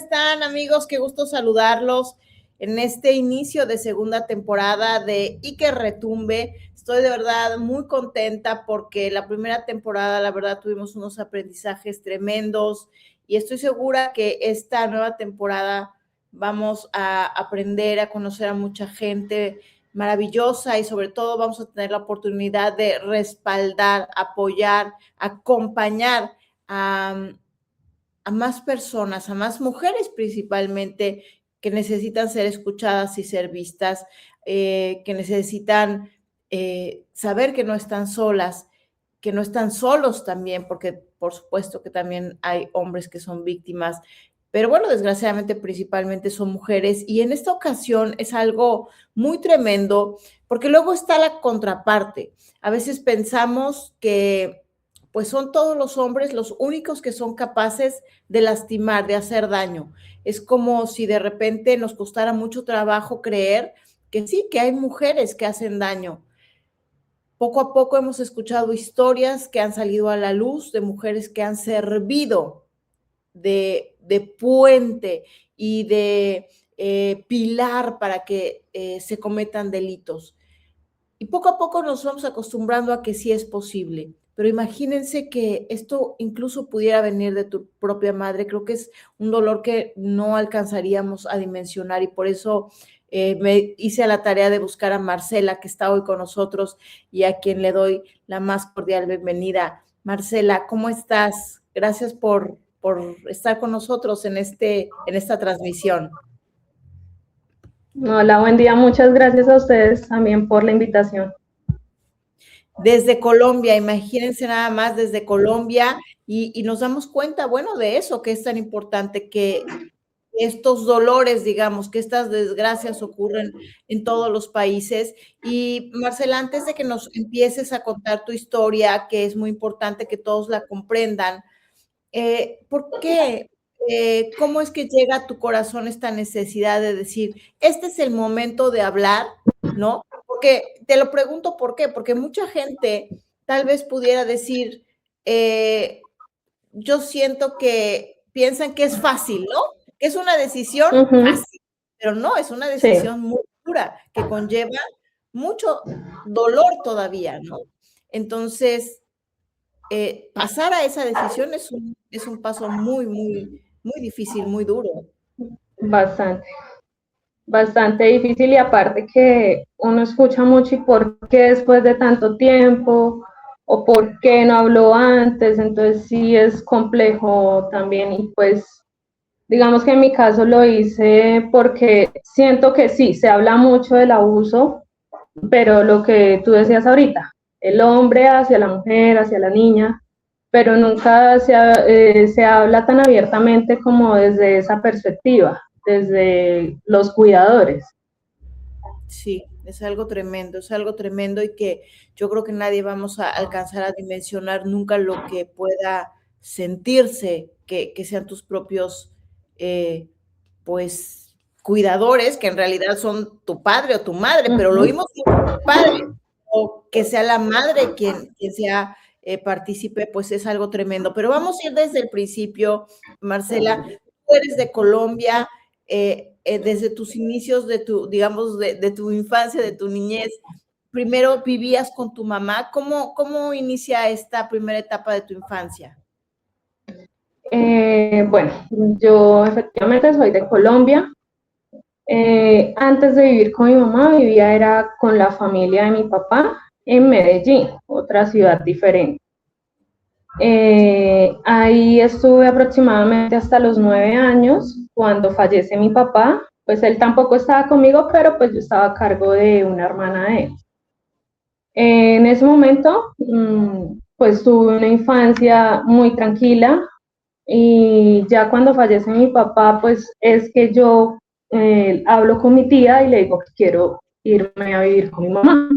están, amigos? Qué gusto saludarlos en este inicio de segunda temporada de Y que Retumbe. Estoy de verdad muy contenta porque la primera temporada, la verdad, tuvimos unos aprendizajes tremendos y estoy segura que esta nueva temporada vamos a aprender a conocer a mucha gente maravillosa y sobre todo vamos a tener la oportunidad de respaldar, apoyar, acompañar a más personas, a más mujeres principalmente, que necesitan ser escuchadas y ser vistas, que necesitan saber que no están solas, que no están solos también, porque por supuesto que también hay hombres que son víctimas, pero bueno, desgraciadamente principalmente son mujeres y en esta ocasión es algo muy tremendo, porque luego está la contraparte. A veces pensamos que pues son todos los hombres los únicos que son capaces de lastimar, de hacer daño. Es como si de repente nos costara mucho trabajo creer que sí, que hay mujeres que hacen daño. Poco a poco hemos escuchado historias que han salido a la luz de mujeres que han servido de puente y de pilar para que se cometan delitos. Y poco a poco nos vamos acostumbrando a que sí es posible. Pero imagínense que esto incluso pudiera venir de tu propia madre. Creo que es un dolor que no alcanzaríamos a dimensionar y por eso me hice a la tarea de buscar a Marcela, que está hoy con nosotros y a quien le doy la más cordial bienvenida. Marcela, ¿cómo estás? Gracias por estar con nosotros en esta transmisión. Hola, buen día. Muchas gracias a ustedes también por la invitación. Desde Colombia, imagínense nada más desde Colombia y nos damos cuenta, bueno, de eso que es tan importante, que estos dolores, digamos, que estas desgracias ocurren en todos los países. Y Marcela, antes de que nos empieces a contar tu historia, que es muy importante que todos la comprendan, ¿por qué? ¿Cómo es que llega a tu corazón esta necesidad de decir, este es el momento de hablar, ¿no? Porque te lo pregunto por qué, porque mucha gente tal vez pudiera decir, yo siento que piensan que es fácil, ¿no? Que es una decisión fácil, pero no, es una decisión muy dura, que conlleva mucho dolor todavía, ¿no? Entonces, pasar a esa decisión es un paso muy, muy, muy difícil, muy duro. Bastante difícil y aparte que uno escucha mucho y por qué después de tanto tiempo o por qué no habló antes, entonces sí es complejo también y pues digamos que en mi caso lo hice porque siento que sí, se habla mucho del abuso, pero lo que tú decías ahorita, el hombre hacia la mujer, hacia la niña, pero nunca se habla tan abiertamente como desde esa perspectiva, desde los cuidadores. Sí, es algo tremendo y que yo creo que nadie vamos a alcanzar a dimensionar nunca lo que pueda sentirse que sean tus propios, pues, cuidadores, que en realidad son tu padre o tu madre, pero lo oímos como tu padre, o que sea la madre quien sea partícipe, pues es algo tremendo. Pero vamos a ir desde el principio, Marcela. Tú eres de Colombia, desde tus inicios de tu, digamos, de tu infancia, de tu niñez, primero vivías con tu mamá. ¿Cómo inicia esta primera etapa de tu infancia? Bueno, yo efectivamente soy de Colombia. Antes de vivir con mi mamá, era con la familia de mi papá en Medellín, otra ciudad diferente. Ahí estuve aproximadamente hasta los 9 años. Cuando fallece mi papá, pues él tampoco estaba conmigo, pero pues yo estaba a cargo de una hermana de él. En ese momento, pues tuve una infancia muy tranquila y ya cuando fallece mi papá, pues es que yo hablo con mi tía y le digo que quiero irme a vivir con mi mamá.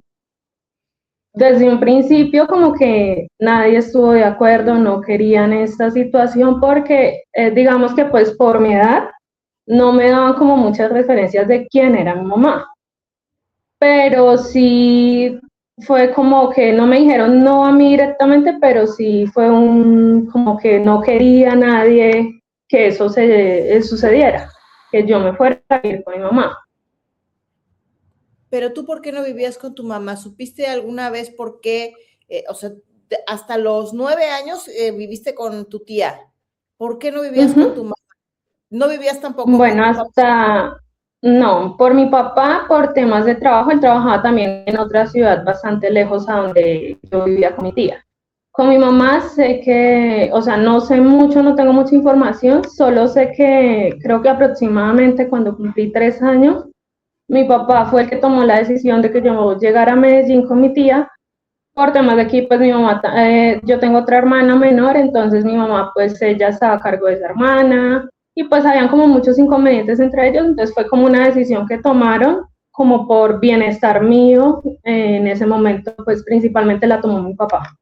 Desde un principio como que nadie estuvo de acuerdo, no querían esta situación porque digamos que pues por mi edad no me daban como muchas referencias de quién era mi mamá, pero sí fue como que no me dijeron no a mí directamente, pero sí fue como que no quería a nadie que eso sucediera, que yo me fuera a vivir con mi mamá. Pero tú, ¿por qué no vivías con tu mamá? ¿Supiste alguna vez por qué, o sea, hasta los 9 años viviste con tu tía? ¿Por qué no vivías con tu mamá? ¿No vivías tampoco con Bueno, tu papá? no, por mi papá, por temas de trabajo, él trabajaba también en otra ciudad bastante lejos a donde yo vivía con mi tía. Con mi mamá sé que, o sea, no sé mucho, no tengo mucha información, solo sé que creo que aproximadamente cuando cumplí 3 años, mi papá fue el que tomó la decisión de que yo llegara a Medellín con mi tía. Por temas de aquí, pues mi mamá, yo tengo otra hermana menor, entonces mi mamá, pues ella estaba a cargo de esa hermana, y pues habían como muchos inconvenientes entre ellos, entonces fue como una decisión que tomaron como por bienestar mío, en ese momento, pues principalmente la tomó mi papá.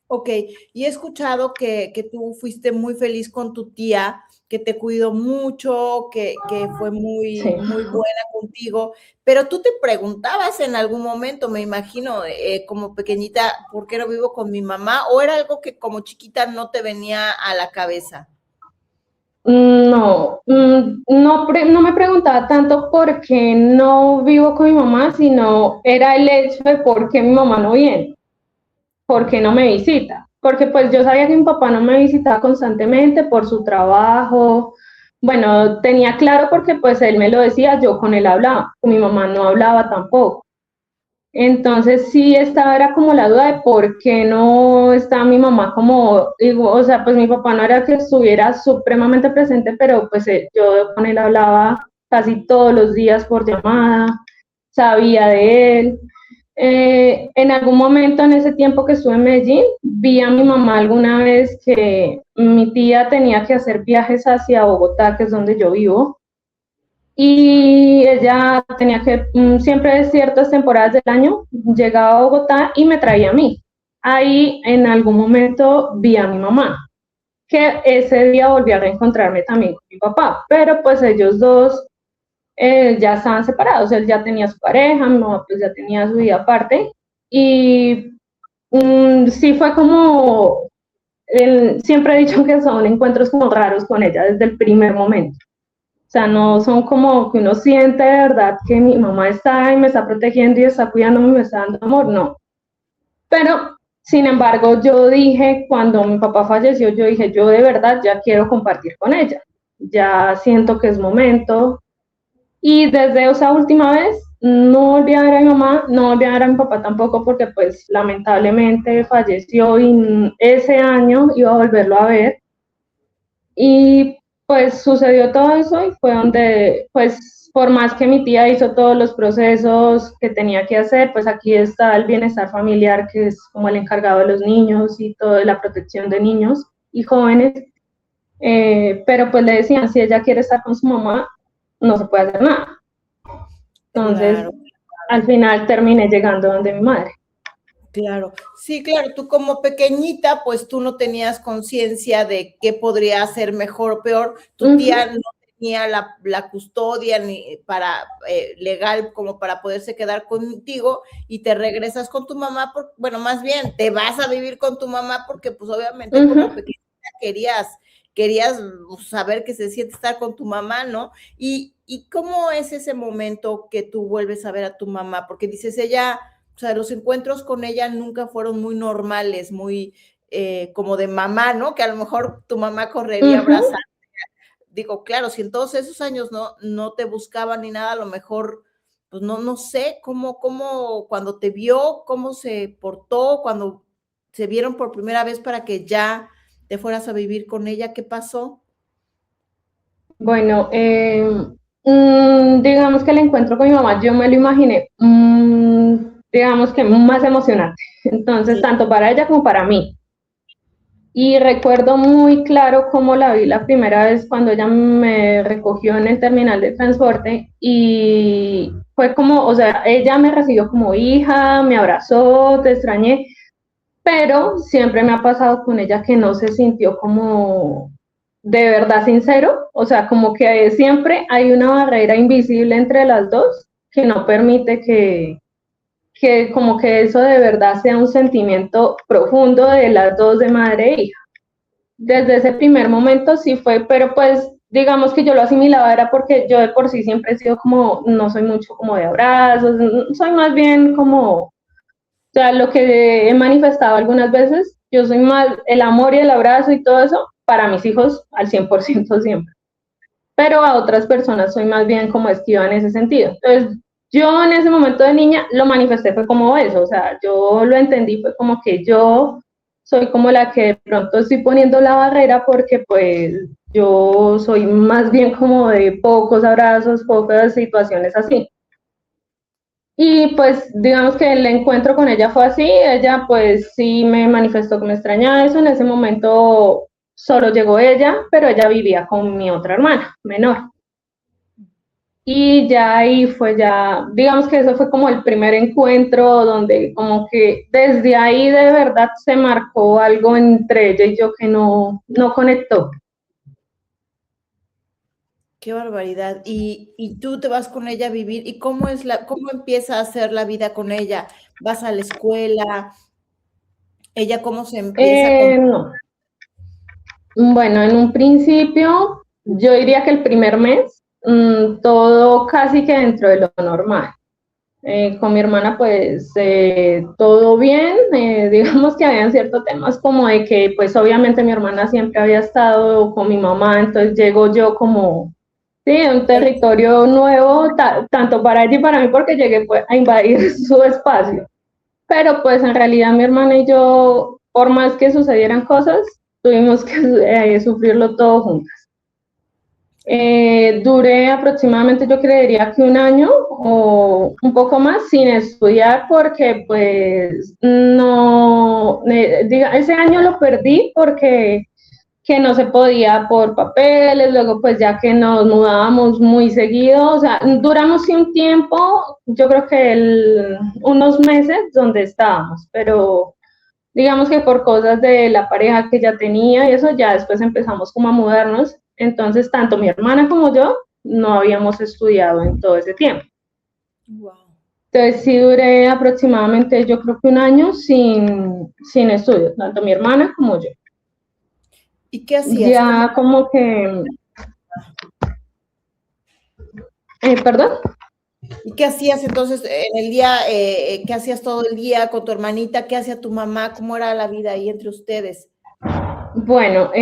Ok, y he escuchado que tú fuiste muy feliz con tu tía, que te cuidó mucho, que fue muy, Sí. muy buena contigo, pero tú te preguntabas en algún momento, me imagino, como pequeñita, ¿por qué no vivo con mi mamá? ¿O era algo que como chiquita no te venía a la cabeza? No, no me preguntaba tanto por qué no vivo con mi mamá, sino era el hecho de por qué mi mamá no viene. ¿Por qué no me visita? Porque pues yo sabía que mi papá no me visitaba constantemente por su trabajo. Bueno, tenía claro porque pues él me lo decía, yo con él hablaba, con mi mamá no hablaba tampoco. Entonces sí estaba, era como la duda de por qué no está mi mamá como, digo, o sea, pues mi papá no era que estuviera supremamente presente, pero pues yo con él hablaba casi todos los días por llamada, sabía de él. En algún momento en ese tiempo que estuve en Medellín, vi a mi mamá alguna vez que mi tía tenía que hacer viajes hacia Bogotá, que es donde yo vivo, y ella tenía que, siempre ciertas temporadas del año, llegaba a Bogotá y me traía a mí. Ahí en algún momento vi a mi mamá, que ese día volví a reencontrarme también con mi papá, pero pues ellos dos ya estaban separados, él ya tenía su pareja, mi mamá pues ya tenía su vida aparte, y sí fue como, siempre he dicho que son encuentros como raros con ella desde el primer momento. O sea, no son como que uno siente de verdad que mi mamá está y me está protegiendo y está cuidándome y me está dando amor, no. Pero, sin embargo, yo dije, cuando mi papá falleció, yo dije, yo de verdad ya quiero compartir con ella. Ya siento que es momento. Y desde esa última vez, no volví a ver a mi mamá, no volví a ver a mi papá tampoco, porque pues lamentablemente falleció y ese año iba a volverlo a ver. Y pues sucedió todo eso y fue donde, pues por más que mi tía hizo todos los procesos que tenía que hacer, pues aquí está el bienestar familiar, que es como el encargado de los niños y toda la protección de niños y jóvenes. Pero pues le decían, si ella quiere estar con su mamá, no se puede hacer nada. Entonces, Claro. al final terminé llegando donde mi madre. Claro, sí, claro, tú como pequeñita, pues tú no tenías conciencia de qué podría ser mejor o peor. Tu tía no tenía la custodia ni para legal como para poderse quedar contigo y te regresas con tu mamá, bueno, más bien te vas a vivir con tu mamá porque pues obviamente como pequeñita querías saber qué se siente estar con tu mamá, ¿no? ¿Y cómo es ese momento que tú vuelves a ver a tu mamá? Porque dices, ella, o sea, los encuentros con ella nunca fueron muy normales, muy como de mamá, ¿no? Que a lo mejor tu mamá correría a abrazar. Digo, claro, si en todos esos años no te buscaban ni nada, a lo mejor, pues no sé cómo cuando te vio, cómo se portó, cuando se vieron por primera vez para que ya te fueras a vivir con ella, ¿qué pasó? Bueno, digamos que el encuentro con mi mamá, yo me lo imaginé, digamos que más emocionante. Entonces, tanto para ella como para mí. Y recuerdo muy claro cómo la vi la primera vez cuando ella me recogió en el terminal de transporte y fue como, o sea, ella me recibió como hija, me abrazó, te extrañé, pero siempre me ha pasado con ella que no se sintió como de verdad sincero, o sea, como que siempre hay una barrera invisible entre las dos que no permite que como que eso de verdad sea un sentimiento profundo de las dos de madre e hija. desde ese primer momento sí fue, pero pues digamos que yo lo asimilaba era porque yo de por sí siempre he sido como, no soy mucho como de abrazos, soy más bien como, o sea, lo que he manifestado algunas veces, yo soy más el amor y el abrazo y todo eso para mis hijos al 100% siempre, pero a otras personas soy más bien como esquiva en ese sentido. Entonces, yo en ese momento de niña lo manifesté fue como eso, o sea, yo lo entendí fue como que yo soy como la que de pronto estoy poniendo la barrera porque pues yo soy más bien como de pocos abrazos, pocas situaciones así. Y pues digamos que el encuentro con ella fue así, ella pues sí me manifestó que me extrañaba eso, en ese momento solo llegó ella, pero ella vivía con mi otra hermana menor. Y ya ahí fue ya, digamos que eso fue como el primer encuentro donde como que desde ahí de verdad se marcó algo entre ella y yo que no conectó. Qué barbaridad. Y tú te vas con ella a vivir. ¿Y cómo empieza a ser la vida con ella? ¿Vas a la escuela? ¿Ella cómo se empieza con... No. Bueno, en un principio yo diría que el primer mes todo casi que dentro de lo normal. Con mi hermana pues todo bien, digamos que habían ciertos temas como de que pues obviamente mi hermana siempre había estado con mi mamá, entonces llego yo como, sí, a un territorio nuevo, tanto para ella y para mí porque llegué pues, a invadir su espacio. Pero pues en realidad mi hermana y yo, por más que sucedieran cosas, tuvimos que sufrirlo todo juntas. Duré aproximadamente, yo creería que un año o un poco más sin estudiar porque pues no, ese año lo perdí porque que no se podía por papeles, luego pues ya que nos mudábamos muy seguido, o sea, duramos sí un tiempo, yo creo que unos meses donde estábamos, pero digamos que por cosas de la pareja que ya tenía y eso, ya después empezamos como a mudarnos, entonces tanto mi hermana como yo no habíamos estudiado en todo ese tiempo. Wow. Entonces sí duré aproximadamente yo creo que un año sin estudios, tanto mi hermana como yo. ¿Y qué hacías? Ya como que, perdón. ¿Y qué hacías entonces en el día? ¿Qué hacías todo el día con tu hermanita? ¿Qué hacía tu mamá? ¿Cómo era la vida ahí entre ustedes? Bueno,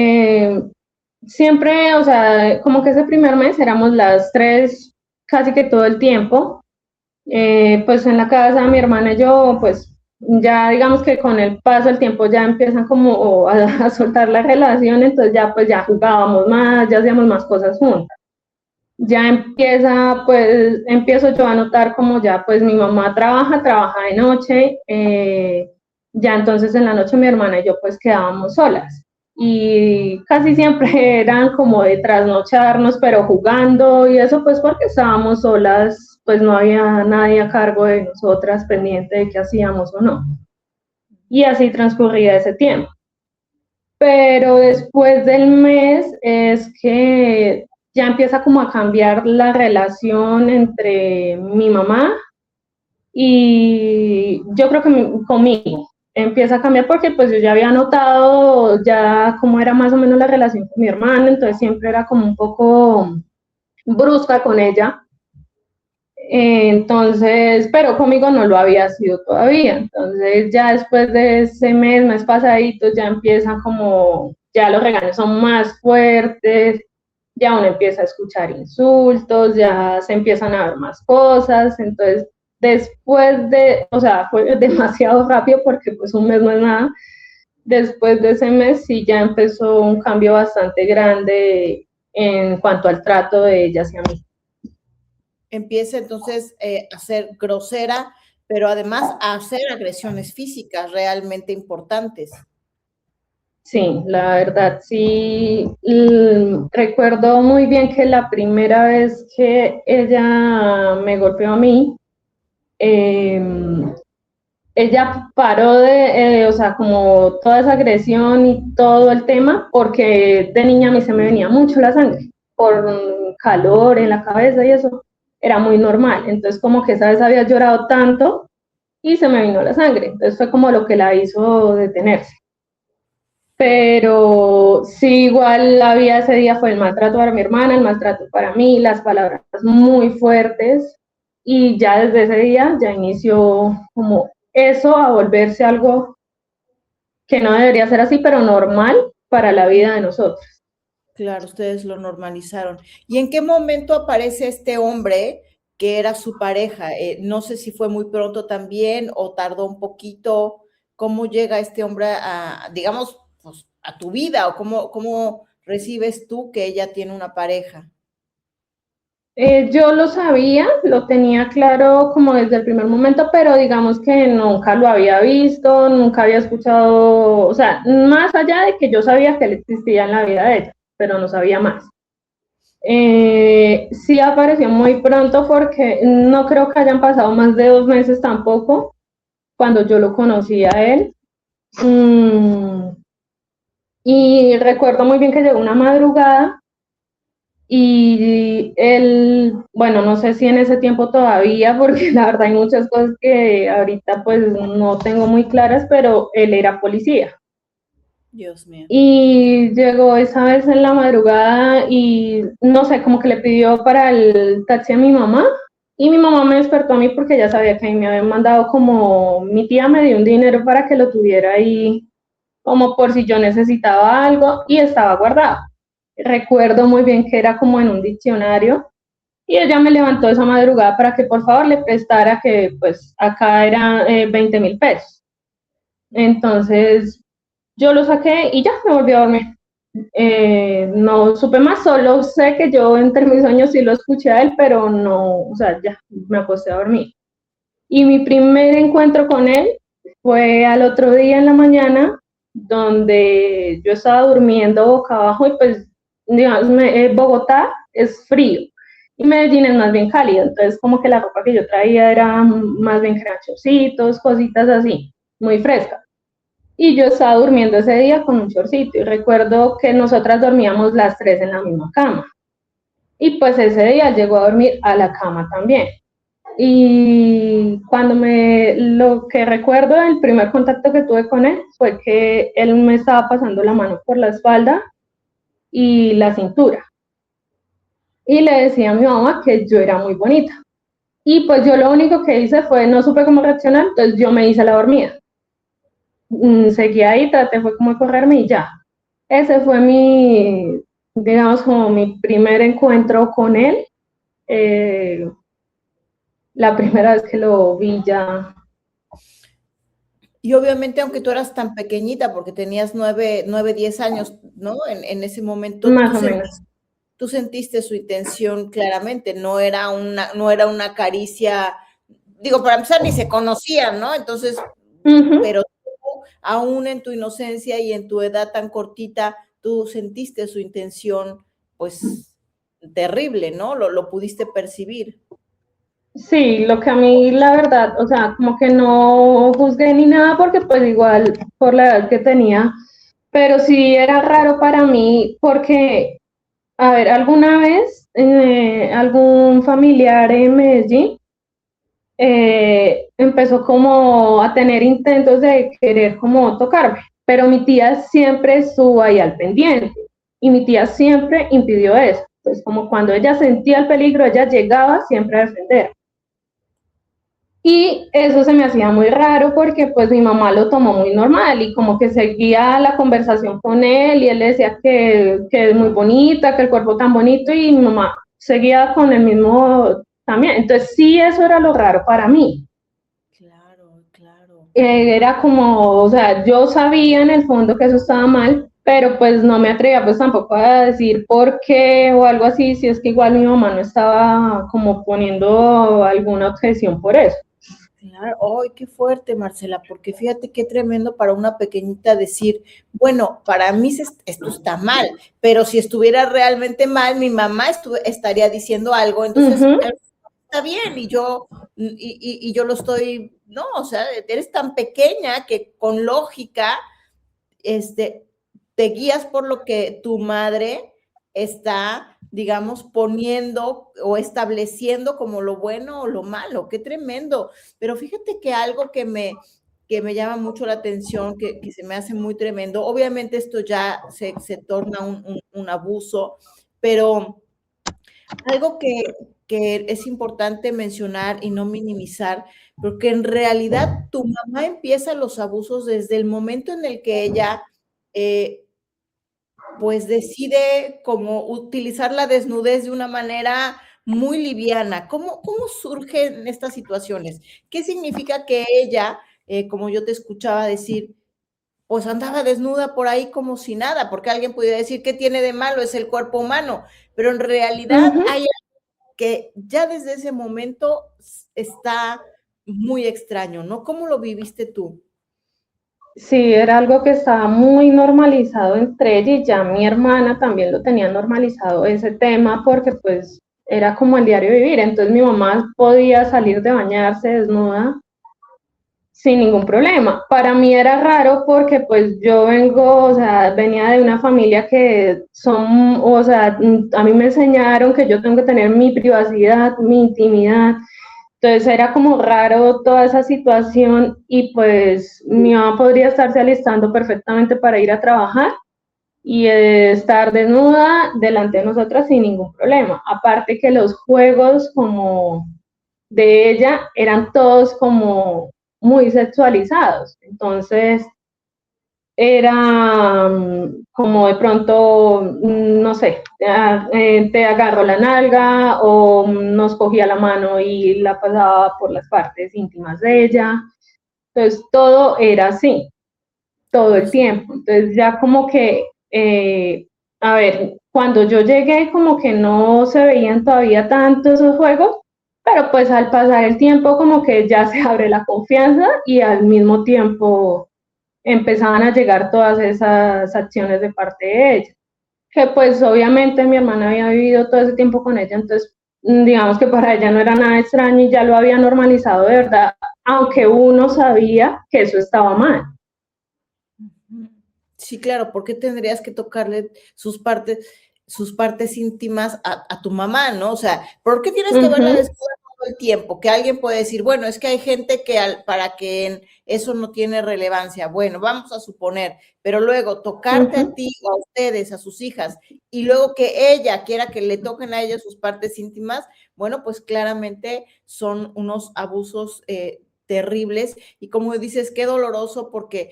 siempre, o sea, como que ese primer mes éramos las tres casi que todo el tiempo. Pues en la casa mi hermana y yo, pues ya digamos que con el paso del tiempo ya empiezan como a soltar la relación, entonces ya pues ya jugábamos más, ya hacíamos más cosas juntas. Ya empiezo yo a notar como ya pues mi mamá trabaja de noche, ya entonces en la noche mi hermana y yo pues quedábamos solas y casi siempre eran como de trasnocharnos pero jugando y eso pues porque estábamos solas, pues no había nadie a cargo de nosotras pendiente de qué hacíamos o no. Y así transcurría ese tiempo. Pero después del mes es que ya empieza como a cambiar la relación entre mi mamá y yo creo que conmigo. Empieza a cambiar porque pues yo ya había notado ya cómo era más o menos la relación con mi hermana, entonces siempre era como un poco brusca con ella. Entonces, pero conmigo no lo había sido todavía. Entonces, ya después de ese mes pasadito, ya empiezan como, ya los regaños son más fuertes, ya uno empieza a escuchar insultos, ya se empiezan a ver más cosas. Entonces, después de, o sea, fue demasiado rápido porque pues un mes no es nada. Después de ese mes sí ya empezó un cambio bastante grande en cuanto al trato de ella hacia mí. Empieza entonces a ser grosera, pero además a hacer agresiones físicas realmente importantes. Sí, la verdad, sí. Recuerdo muy bien que la primera vez que ella me golpeó a mí, eh, ella paró o sea, como toda esa agresión y todo el tema, porque de niña a mí se me venía mucho la sangre, por calor en la cabeza y eso, era muy normal. Entonces, como que esa vez había llorado tanto y se me vino la sangre. Entonces fue como lo que la hizo detenerse. Pero sí, igual la vida ese día fue el maltrato para mi hermana, el maltrato para mí, las palabras muy fuertes, y ya desde ese día ya inició como eso a volverse algo que no debería ser así, pero normal para la vida de nosotros. Claro, ustedes lo normalizaron. ¿Y en qué momento aparece este hombre que era su pareja? No sé si fue muy pronto también o tardó un poquito. ¿Cómo llega este hombre a, digamos, pues, a tu vida o cómo recibes tú que ella tiene una pareja? Yo lo sabía, lo tenía claro como desde el primer momento, pero digamos que nunca lo había visto, nunca había escuchado, o sea, más allá de que yo sabía que él existía en la vida de ella, pero no sabía más. Sí apareció muy pronto porque no creo que hayan pasado más de 2 meses tampoco cuando yo lo conocí a él. Mm, y recuerdo muy bien que llegó una madrugada y él, bueno, no sé si en ese tiempo todavía, porque la verdad hay muchas cosas que ahorita pues no tengo muy claras, pero él era policía. Dios mío. Y llegó esa vez en la madrugada y no sé, como que le pidió para el taxi a mi mamá, y mi mamá me despertó a mí porque ya sabía que a mí me habían mandado, como mi tía me dio un dinero para que lo tuviera ahí como por si yo necesitaba algo, y estaba guardado. Recuerdo muy bien que era como en un diccionario, y ella me levantó esa madrugada para que por favor le prestara, que pues acá eran 20.000 pesos. Entonces yo lo saqué y ya me volví a dormir. No supe más, solo sé que yo entre mis sueños sí lo escuché a él, pero no, o sea, ya me acosté a dormir. Y mi primer encuentro con él fue al otro día en la mañana, donde yo estaba durmiendo boca abajo y pues, digamos, Bogotá es frío y Medellín es más bien cálido, entonces como que la ropa que yo traía era más bien crachositos, cositas así, muy fresca. Y yo estaba durmiendo ese día con un shortcito y recuerdo que nosotras dormíamos las tres en la misma cama. Y pues ese día llegó a dormir a la cama también. Y lo que recuerdo del primer contacto que tuve con él fue que él me estaba pasando la mano por la espalda y la cintura. Y le decía a mi mamá que yo era muy bonita. Y pues yo lo único que hice fue, no supe cómo reaccionar, entonces yo me hice la dormida. Seguí ahí, traté fue como de correrme y ya. Ese fue mi, digamos, como mi primer encuentro con él. Eh, la primera vez que lo vi ya. Y obviamente, aunque tú eras tan pequeñita, porque tenías 10 años, ¿no? En ese momento, Más o menos. tú sentiste su intención claramente, no era una caricia, digo, para empezar, ni se conocían, ¿no? Entonces, Ujú. pero tú, aún en tu inocencia y en tu edad tan cortita, tú sentiste su intención, pues, terrible, ¿no? Lo pudiste percibir. Sí, lo que a mí la verdad, o sea, como que no juzgué ni nada porque pues igual por la edad que tenía, pero sí era raro para mí porque, a ver, alguna vez algún familiar en Medellín empezó como a tener intentos de querer como tocarme, pero mi tía siempre estuvo ahí al pendiente y mi tía siempre impidió eso. Entonces, como cuando ella sentía el peligro, ella llegaba siempre a defender. Y eso se me hacía muy raro porque pues mi mamá lo tomó muy normal y como que seguía la conversación con él y él le decía que es muy bonita, que el cuerpo tan bonito, y mi mamá seguía con el mismo también. Entonces sí, eso era lo raro para mí. Claro, claro. Era como, o sea, yo sabía en el fondo que eso estaba mal, pero pues no me atrevía pues tampoco a decir por qué o algo así, si es que igual mi mamá no estaba como poniendo alguna objeción por eso. Claro, ¡ay, qué fuerte, Marcela! Porque fíjate qué tremendo para una pequeñita decir, bueno, para mí esto está mal, pero si estuviera realmente mal, mi mamá estaría diciendo algo, entonces Ujú. está bien, y yo lo estoy, no, o sea, eres tan pequeña que con lógica, este, te guías por lo que tu madre está, digamos, poniendo o estableciendo como lo bueno o lo malo. Qué tremendo. Pero fíjate que algo que me llama mucho la atención, que se me hace muy tremendo. Obviamente esto ya se torna un abuso, pero algo que es importante mencionar y no minimizar, porque en realidad tu mamá empieza los abusos desde el momento en el que ella pues decide como utilizar la desnudez de una manera muy liviana. ¿Cómo surgen estas situaciones? ¿Qué significa que ella, como yo te escuchaba decir, pues andaba desnuda por ahí como si nada? Porque alguien pudiera decir, ¿qué tiene de malo? Es el cuerpo humano. Pero en realidad Ujú. hay algo que ya desde ese momento está muy extraño, ¿no? ¿Cómo lo viviste tú? Sí, era algo que estaba muy normalizado entre ella y ya mi hermana también lo tenía normalizado ese tema porque pues era como el diario vivir. Entonces mi mamá podía salir de bañarse desnuda sin ningún problema. Para mí era raro porque pues yo vengo, o sea, venía de una familia que son, o sea, a mí me enseñaron que yo tengo que tener mi privacidad, mi intimidad. Entonces era como raro toda esa situación y pues mi mamá podría estarse alistando perfectamente para ir a trabajar y estar desnuda delante de nosotras sin ningún problema. Aparte que los juegos como de ella eran todos como muy sexualizados. Entonces era como de pronto, no sé, te agarró la nalga o nos cogía la mano y la pasaba por las partes íntimas de ella. Entonces todo era así, todo el Pues tiempo. Entonces ya como que, a ver, cuando yo llegué como que no se veían todavía tanto esos juegos, pero pues al pasar el tiempo como que ya se abre la confianza y al mismo tiempo empezaban a llegar todas esas acciones de parte de ella. Que pues obviamente mi hermana había vivido todo ese tiempo con ella, entonces digamos que para ella no era nada extraño y ya lo había normalizado de verdad, aunque uno sabía que eso estaba mal. sí, claro, ¿por qué tendrías que tocarle sus partes íntimas a tu mamá, ¿no? O sea, ¿por qué tienes que verla Ujú, desnuda todo el tiempo? Que alguien puede decir, bueno, es que hay gente que para que eso no tiene relevancia. Bueno, vamos a suponer, pero luego tocarte a ujú. ti o a ustedes, a sus hijas, y luego que ella quiera que le toquen a ella sus partes íntimas, bueno, pues claramente son unos abusos terribles. Y como dices, qué doloroso porque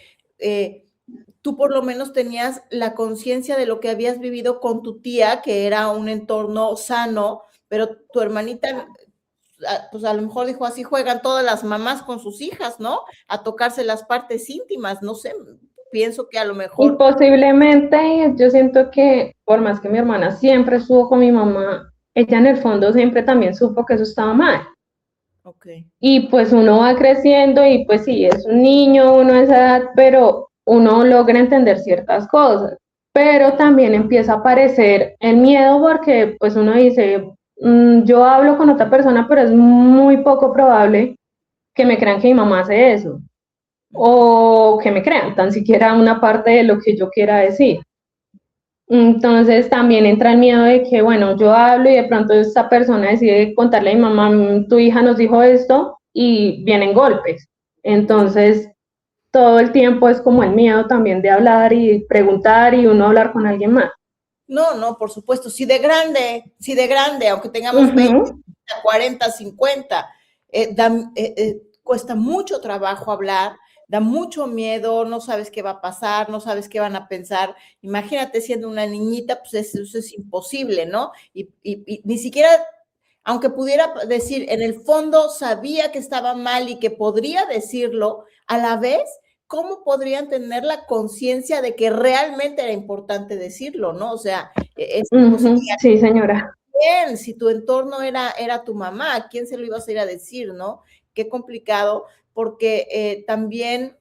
tú por lo menos tenías la conciencia de lo que habías vivido con tu tía, que era un entorno sano, pero tu hermanita, pues a lo mejor dijo así juegan todas las mamás con sus hijas, ¿no? A tocarse las partes íntimas, no sé, pienso que a lo Y mejor, posiblemente yo siento que por más que mi hermana siempre estuvo con mi mamá, ella en el fondo siempre también supo que eso estaba mal. ok, Y pues uno va creciendo y pues sí, es un niño, uno a esa edad, pero uno logra entender ciertas cosas. Pero claro. también empieza a aparecer el miedo porque pues uno dice, yo hablo con otra persona, pero es muy poco probable que me crean que mi mamá hace eso o que me crean tan siquiera una parte de lo que yo quiera decir. Entonces también entra el miedo de que, bueno, yo hablo y de pronto esta persona decide contarle a mi mamá, tu hija nos dijo esto y vienen golpes. Entonces todo el tiempo es como el miedo también de hablar y preguntar y uno hablar con alguien más. No, no, por supuesto, si de grande, aunque tengamos 20, Ujú, 40, 50, cuesta mucho trabajo hablar, da mucho miedo, no sabes qué va a pasar, no sabes qué van a pensar. Imagínate siendo una niñita, pues eso es imposible, ¿no? Y ni siquiera, aunque pudiera decir, en el fondo sabía que estaba mal y que podría decirlo, a la vez ¿cómo podrían tener la conciencia de que realmente era importante decirlo, no? O sea, es imposible. ujú, sí, señora. Bien, si tu entorno era tu mamá, ¿a quién se lo ibas a ir a decir, no? Qué complicado, porque también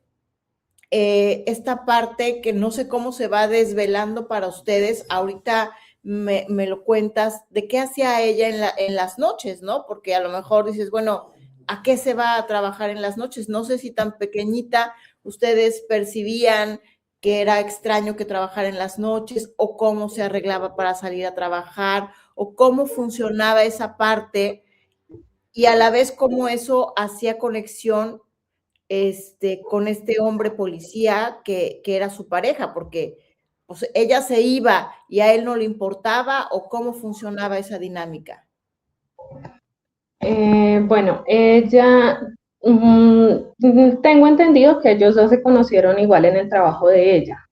esta parte que no sé cómo se va desvelando para ustedes, ahorita me lo cuentas, de qué hacía ella en las noches, ¿no? Porque a lo mejor dices, bueno, ¿a qué se va a trabajar en las noches? No sé si tan pequeñita ustedes percibían que era extraño que trabajara en las noches o cómo se arreglaba para salir a trabajar o cómo funcionaba esa parte y a la vez cómo eso hacía conexión con este hombre policía que era su pareja, porque pues, ella se iba y a él no le importaba, o cómo funcionaba esa dinámica. Bueno, ella, tengo entendido que ellos dos se conocieron igual en el trabajo de ella.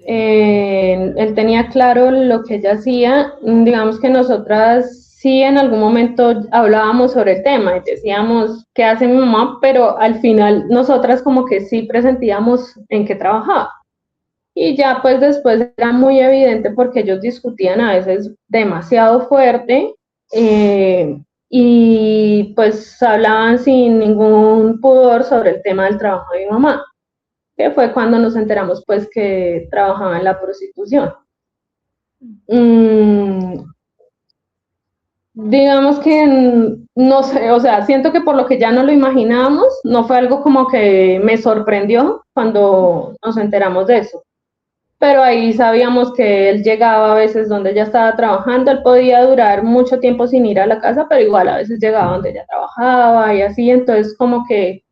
Él tenía claro lo que ella hacía, digamos que nosotras sí en algún momento hablábamos sobre el tema y decíamos qué hace mi mamá, pero al final nosotras como que sí presentíamos en qué trabajaba. Y ya pues después era muy evidente porque ellos discutían a veces demasiado fuerte, y pues hablaban sin ningún pudor sobre el tema del trabajo de mi mamá, que fue cuando nos enteramos pues que trabajaba en la prostitución. Digamos que no sé, o sea, siento que por lo que ya no lo imaginábamos, no fue algo como que me sorprendió cuando nos enteramos de eso. Pero ahí sabíamos que él llegaba a veces donde ella estaba trabajando, él podía durar mucho tiempo sin ir a la casa, pero igual a veces llegaba donde ella trabajaba y así, entonces como que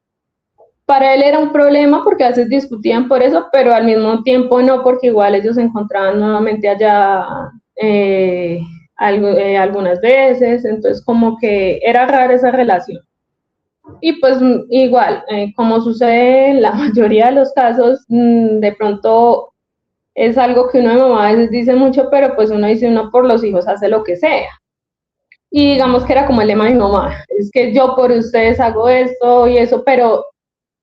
para él era un problema porque a veces discutían por eso, pero al mismo tiempo no, porque igual ellos se encontraban nuevamente allá algunas veces, entonces como que era rara esa relación. Y pues igual, como sucede en la mayoría de los casos, de pronto es algo que uno de mamá a veces dice mucho, pero pues uno dice, uno por los hijos hace lo que sea. Y digamos que era como el lema de mi mamá, es que yo por ustedes hago esto y eso, pero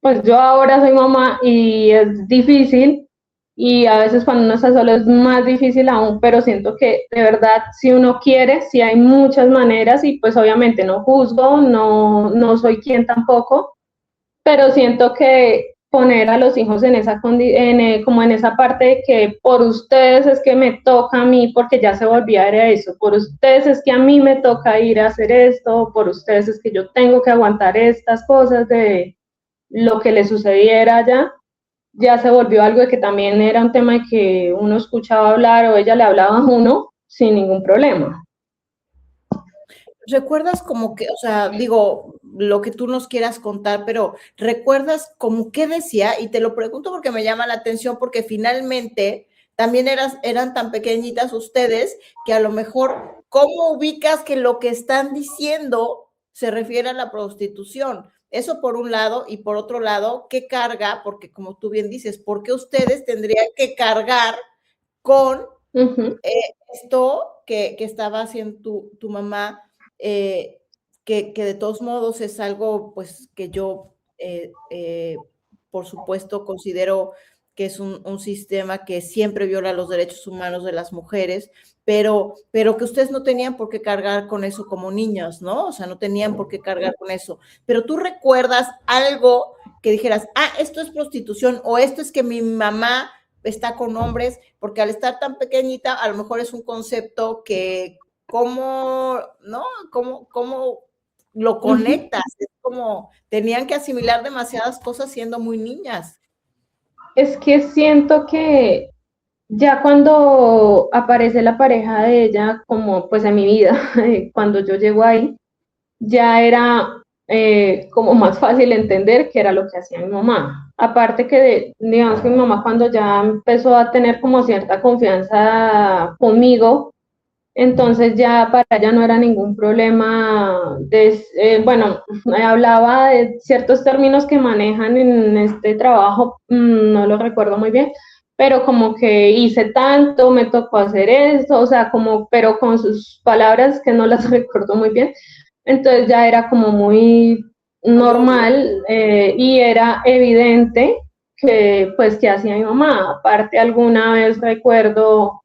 pues yo ahora soy mamá y es difícil, y a veces cuando uno está solo es más difícil aún, pero siento que de verdad si uno quiere, sí hay muchas maneras, y pues obviamente no juzgo, no soy quien tampoco, pero siento que poner a los hijos en esa como en esa parte de que por ustedes es que me toca a mí, porque ya se volvía a eso, por ustedes es que a mí me toca ir a hacer esto, por ustedes es que yo tengo que aguantar estas cosas de lo que le sucediera allá, ya se volvió algo de que también era un tema de que uno escuchaba hablar o ella le hablaba a uno sin ningún problema. ¿Recuerdas como que, o sea, digo, lo que tú nos quieras contar, pero recuerdas como qué decía? Y te lo pregunto porque me llama la atención, porque finalmente también eran tan pequeñitas ustedes que a lo mejor, ¿cómo ubicas que lo que están diciendo se refiere a la prostitución? Eso por un lado, y por otro lado, ¿qué carga? Porque como tú bien dices, ¿por qué ustedes tendrían que cargar con esto que estaba haciendo tu mamá? Que de todos modos es algo pues que yo por supuesto considero que es un sistema que siempre viola los derechos humanos de las mujeres, pero que ustedes no tenían por qué cargar con eso como niños, ¿no? O sea, no tenían por qué cargar con eso. Pero tú recuerdas algo que dijeras, esto es prostitución, o esto es que mi mamá está con hombres, porque al estar tan pequeñita, a lo mejor es un concepto que cómo, ¿no? ¿Cómo lo conectas? Es como, tenían que asimilar demasiadas cosas siendo muy niñas. Es que siento que ya cuando aparece la pareja de ella, como pues en mi vida, cuando yo llego ahí, ya era como más fácil entender qué era lo que hacía mi mamá. Aparte que, digamos que mi mamá cuando ya empezó a tener como cierta confianza conmigo, entonces ya para ella no era ningún problema. Bueno, hablaba de ciertos términos que manejan en este trabajo, no lo recuerdo muy bien, pero como que hice tanto, me tocó hacer esto, o sea, como, pero con sus palabras que no las recuerdo muy bien. Entonces ya era como muy normal, y era evidente que pues que hacía mi mamá. Aparte alguna vez recuerdo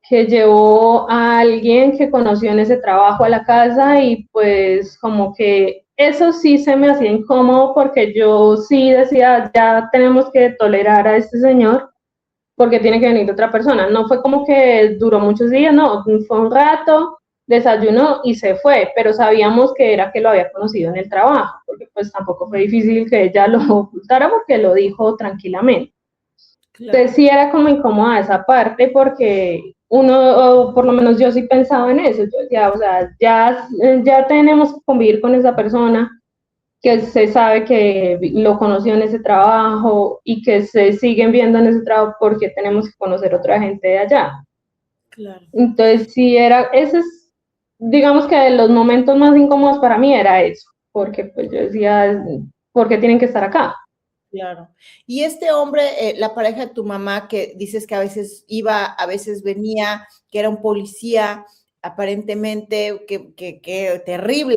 que llevó a alguien que conoció en ese trabajo a la casa, y pues como que eso sí se me hacía incómodo porque yo sí decía, ya tenemos que tolerar a este señor porque tiene que venir otra persona. No fue como que duró muchos días, no, fue un rato, desayunó y se fue, pero sabíamos que era que lo había conocido en el trabajo, porque pues tampoco fue difícil que ella lo ocultara porque lo dijo tranquilamente. Claro. Entonces sí era como incómoda esa parte porque uno, o por lo menos yo sí pensaba en eso, yo decía, o sea, ya tenemos que convivir con esa persona, que se sabe que lo conoció en ese trabajo y que se siguen viendo en ese trabajo porque tenemos que conocer otra gente de allá. Claro. Entonces, sí era, ese es, digamos que de los momentos más incómodos para mí era eso, porque pues yo decía, ¿por qué tienen que estar acá? Claro. Y este hombre, la pareja de tu mamá, que dices que a veces iba, a veces venía, que era un policía, aparentemente, que terrible.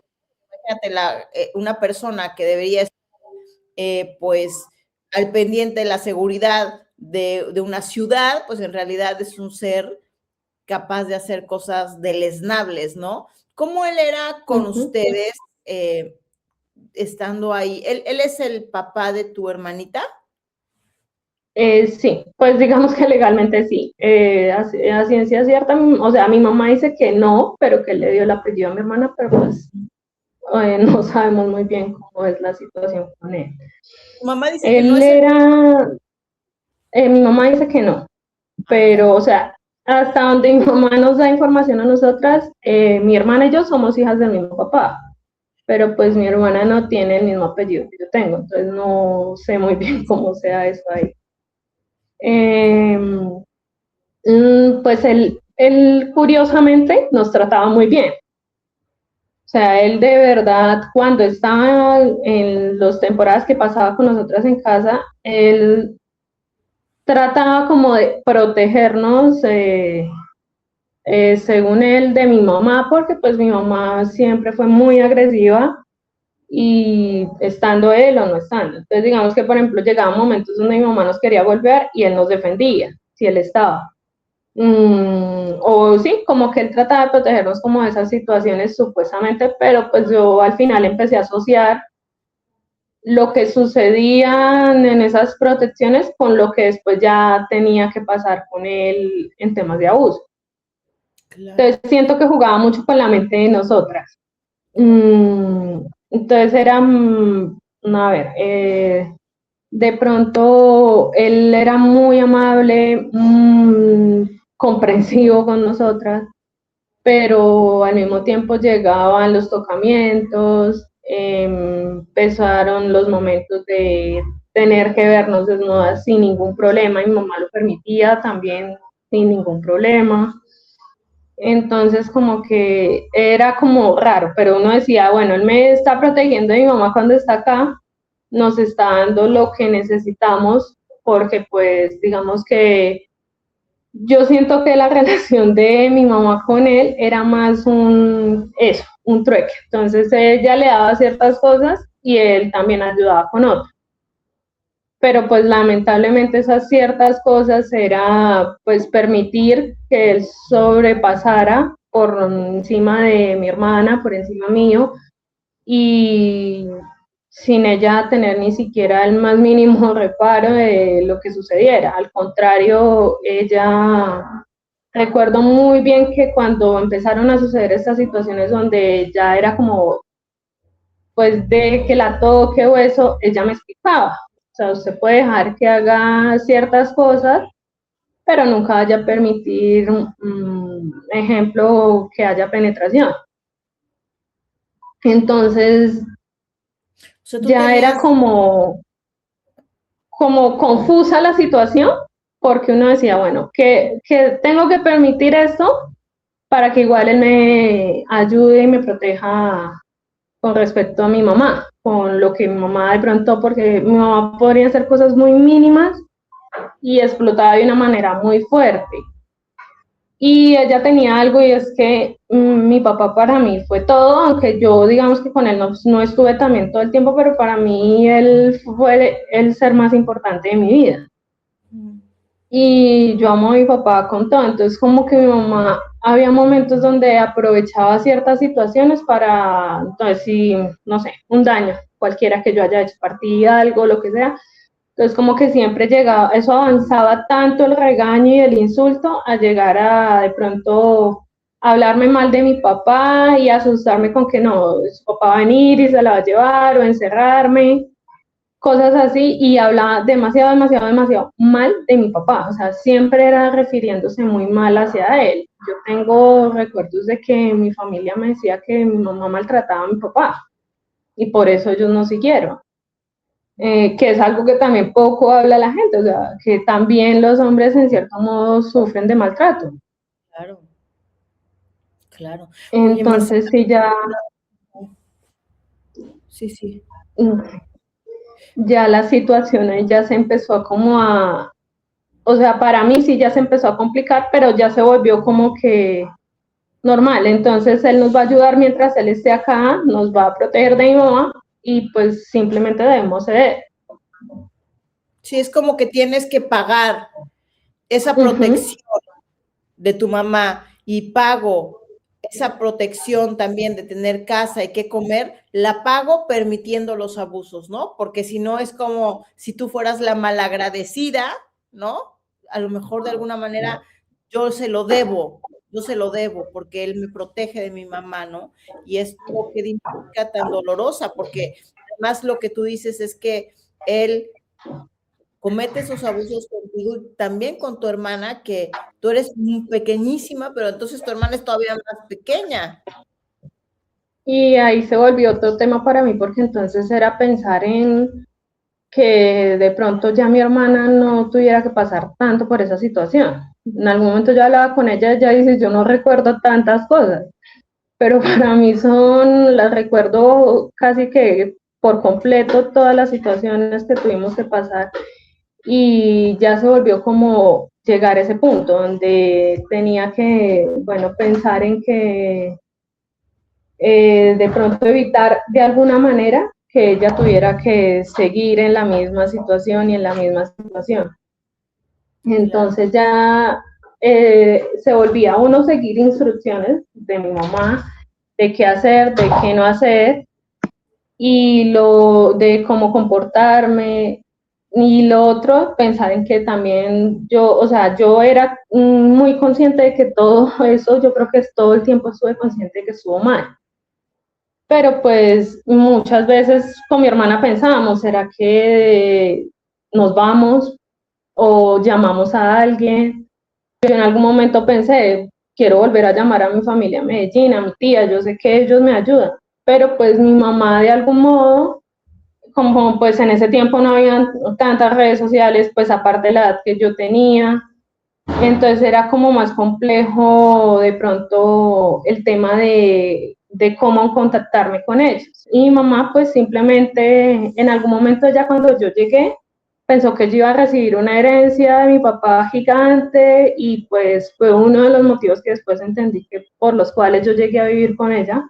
Imagínate una persona que debería estar, pues, al pendiente de la seguridad de una ciudad, pues en realidad es un ser capaz de hacer cosas deleznables, ¿no? ¿Cómo él era con ustedes estando ahí? ¿Él es el papá de tu hermanita? Sí, pues digamos que legalmente sí. A ciencia cierta, o sea, mi mamá dice que no, pero que le dio el apellido a mi hermana, pero pues no sabemos muy bien cómo es la situación con él. Tu mamá dice que no Él es el... era, mi mamá dice que no, Ah, ya. pero o sea, hasta donde mi mamá nos da información a nosotras, mi hermana y yo somos hijas del mismo papá, pero pues mi hermana no tiene el mismo apellido que yo tengo, entonces no sé muy bien cómo sea eso ahí. Eh, pues él curiosamente nos trataba muy bien. O sea, él de verdad, cuando estaba en las temporadas que pasaba con nosotras en casa, él trataba como de protegernos, según él, de mi mamá, porque pues mi mamá siempre fue muy agresiva y estando él o no estando. Entonces digamos que, por ejemplo, llegaban momentos donde mi mamá nos quería volver y él nos defendía, si él estaba. O sí, como que él trataba de protegernos como de esas situaciones supuestamente, pero pues yo al final empecé a asociar lo que sucedía en esas protecciones con lo que después ya tenía que pasar con él en temas de abuso. Claro. Entonces siento que jugaba mucho con la mente de nosotras. Entonces era, a ver, de pronto él era muy amable, comprensivo con nosotras, pero al mismo tiempo llegaban los tocamientos, empezaron los momentos de tener que vernos desnudas sin ningún problema, y mi mamá lo permitía también sin ningún problema. Entonces como que era como raro, pero uno decía, bueno, él me está protegiendo de mi mamá cuando está acá, nos está dando lo que necesitamos, porque pues digamos que yo siento que la relación de mi mamá con él era más un trueque. Entonces ella le daba ciertas cosas y él también ayudaba con otras. Pero pues lamentablemente esas ciertas cosas era pues permitir que él sobrepasara por encima de mi hermana, por encima mío, y sin ella tener ni siquiera el más mínimo reparo de lo que sucediera. Al contrario, ella, recuerdo muy bien que cuando empezaron a suceder estas situaciones donde ya era como, pues de que la toque o eso, ella me explicaba. O sea, usted puede dejar que haga ciertas cosas, pero nunca vaya a permitir, ejemplo, que haya penetración. Entonces, O sea, tú ya era tenías, como confusa la situación, porque uno decía, bueno, que tengo que permitir esto para que igual él me ayude y me proteja con respecto a mi mamá, con lo que mi mamá de pronto, porque mi mamá podría hacer cosas muy mínimas y explotaba de una manera muy fuerte. Y ella tenía algo y es que mi papá para mí fue todo, aunque yo digamos que con él no estuve también todo el tiempo, pero para mí él fue el ser más importante de mi vida. Y yo amo a mi papá con todo, entonces como que mi mamá había momentos donde aprovechaba ciertas situaciones para, entonces si, no sé, un daño, cualquiera que yo haya hecho, partida, algo, lo que sea, entonces como que siempre llegaba, eso avanzaba tanto el regaño y el insulto a llegar a de pronto hablarme mal de mi papá y asustarme con que no, su papá va a venir y se la va a llevar o encerrarme, cosas así, y hablaba demasiado, demasiado, demasiado mal de mi papá, o sea, siempre era refiriéndose muy mal hacia él. Yo tengo recuerdos de que mi familia me decía que mi mamá maltrataba a mi papá. y por eso ellos no siguieron. Que es algo que también poco habla la gente, o sea, que también los hombres en cierto modo sufren de maltrato. Claro, claro. Oye, Marcela, Entonces sí, ya, sí, sí. ya la situación ahí ya se empezó a como a, o sea, para mí sí ya se empezó a complicar, pero ya se volvió como que normal. Entonces él nos va a ayudar mientras él esté acá, nos va a proteger de mi mamá y pues simplemente debemos ceder. Sí, es como que tienes que pagar esa Ujú. protección de tu mamá y pago esa protección también de tener casa y qué comer, la pago permitiendo los abusos, ¿no? Porque si no es como si tú fueras la malagradecida, ¿no? A lo mejor de alguna manera yo se lo debo porque él me protege de mi mamá, ¿no? Y esto qué dinámica tan dolorosa, porque además lo que tú dices es que él comete esos abusos contigo y también con tu hermana, que tú eres pequeñísima, pero entonces tu hermana es todavía más pequeña. Y ahí se volvió otro tema para mí porque entonces era pensar en que de pronto ya mi hermana no tuviera que pasar tanto por esa situación. En algún momento yo hablaba con ella, ella dice, yo no recuerdo tantas cosas, pero para mí las recuerdo casi que por completo todas las situaciones que tuvimos que pasar y ya se volvió como llegar a ese punto donde tenía que, bueno, pensar en que de pronto evitar de alguna manera que ella tuviera que seguir en la misma situación y en la misma situación. Claro. Entonces ya se volvía uno seguir instrucciones de mi mamá de qué hacer, de qué no hacer y lo de cómo comportarme. Y lo otro, pensar en que también yo, o sea, yo era muy consciente de que todo eso, yo creo que todo el tiempo estuve consciente de que estuvo mal. Pero pues muchas veces con mi hermana pensábamos, ¿será que nos vamos o llamamos a alguien? Yo en algún momento pensé, quiero volver a llamar a mi familia a Medellín, a mi tía, yo sé que ellos me ayudan, pero pues mi mamá de algún modo, como pues en ese tiempo no había tantas redes sociales, pues aparte de la edad que yo tenía, entonces era como más complejo de pronto el tema de cómo contactarme con ellos. Y mi mamá pues simplemente en algún momento ya cuando yo llegué pensó que yo iba a recibir una herencia de mi papá gigante y pues fue uno de los motivos que después entendí que por los cuales yo llegué a vivir con ella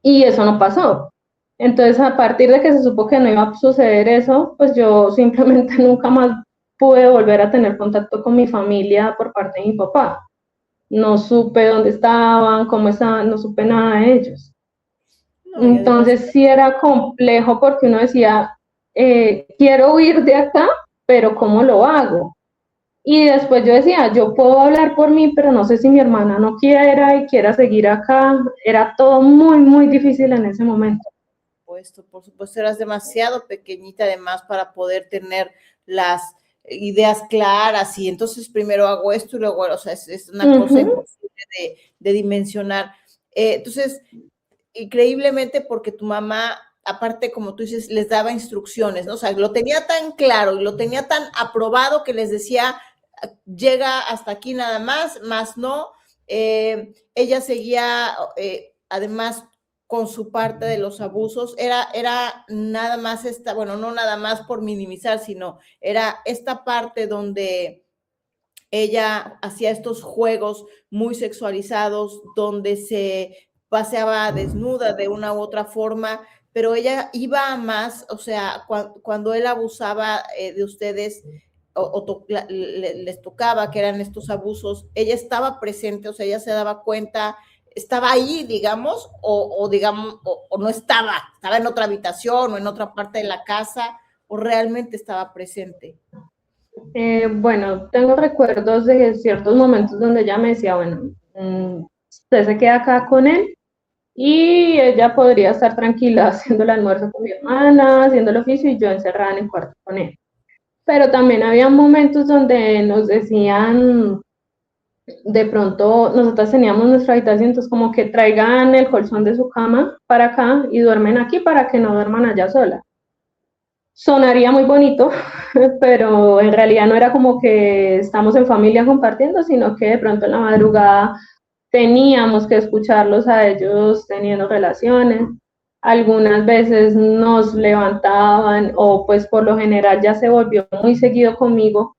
y eso no pasó. Entonces, a partir de que se supo que no iba a suceder eso, pues yo simplemente nunca más pude volver a tener contacto con mi familia por parte de mi papá. No supe dónde estaban, cómo estaban, no supe nada de ellos. No, y además, Entonces sí era complejo porque uno decía, quiero huir de acá, pero ¿cómo lo hago? Y después yo decía, yo puedo hablar por mí, pero no sé si mi hermana no quiera y quiera seguir acá. Era todo muy, muy difícil en ese momento. por supuesto, eras demasiado pequeñita además para poder tener las ideas claras y entonces primero hago esto y luego, o sea, es una cosa Ujú. imposible de dimensionar. Entonces, increíblemente porque tu mamá, aparte, como tú dices, les daba instrucciones, ¿no? O sea, lo tenía tan claro y lo tenía tan aprobado que les decía, llega hasta aquí nada más, más no. Ella seguía, además, con su parte de los abusos, era nada más esta, bueno, no nada más por minimizar, sino era esta parte donde ella hacía estos juegos muy sexualizados donde se paseaba desnuda de una u otra forma, pero ella iba a más, o sea, cuando él abusaba de ustedes les tocaba que eran estos abusos, ella estaba presente, o sea, ella se daba cuenta, estaba ahí, digamos, digamos, o no estaba en otra habitación o en otra parte de la casa, o realmente estaba presente. Bueno, tengo recuerdos de ciertos momentos donde ella me decía, bueno, usted se queda acá con él y ella podría estar tranquila haciendo el almuerzo con mi hermana, haciendo el oficio y yo encerrada en el cuarto con él. Pero también había momentos donde nos decían, de pronto nosotras teníamos nuestra habitación, entonces como que traigan el colchón de su cama para acá y duermen aquí para que no duerman allá sola. Sonaría muy bonito, pero en realidad no era como que estamos en familia compartiendo, sino que de pronto en la madrugada teníamos que escucharlos a ellos teniendo relaciones. Algunas veces nos levantaban o pues por lo general ya se volvió muy seguido conmigo,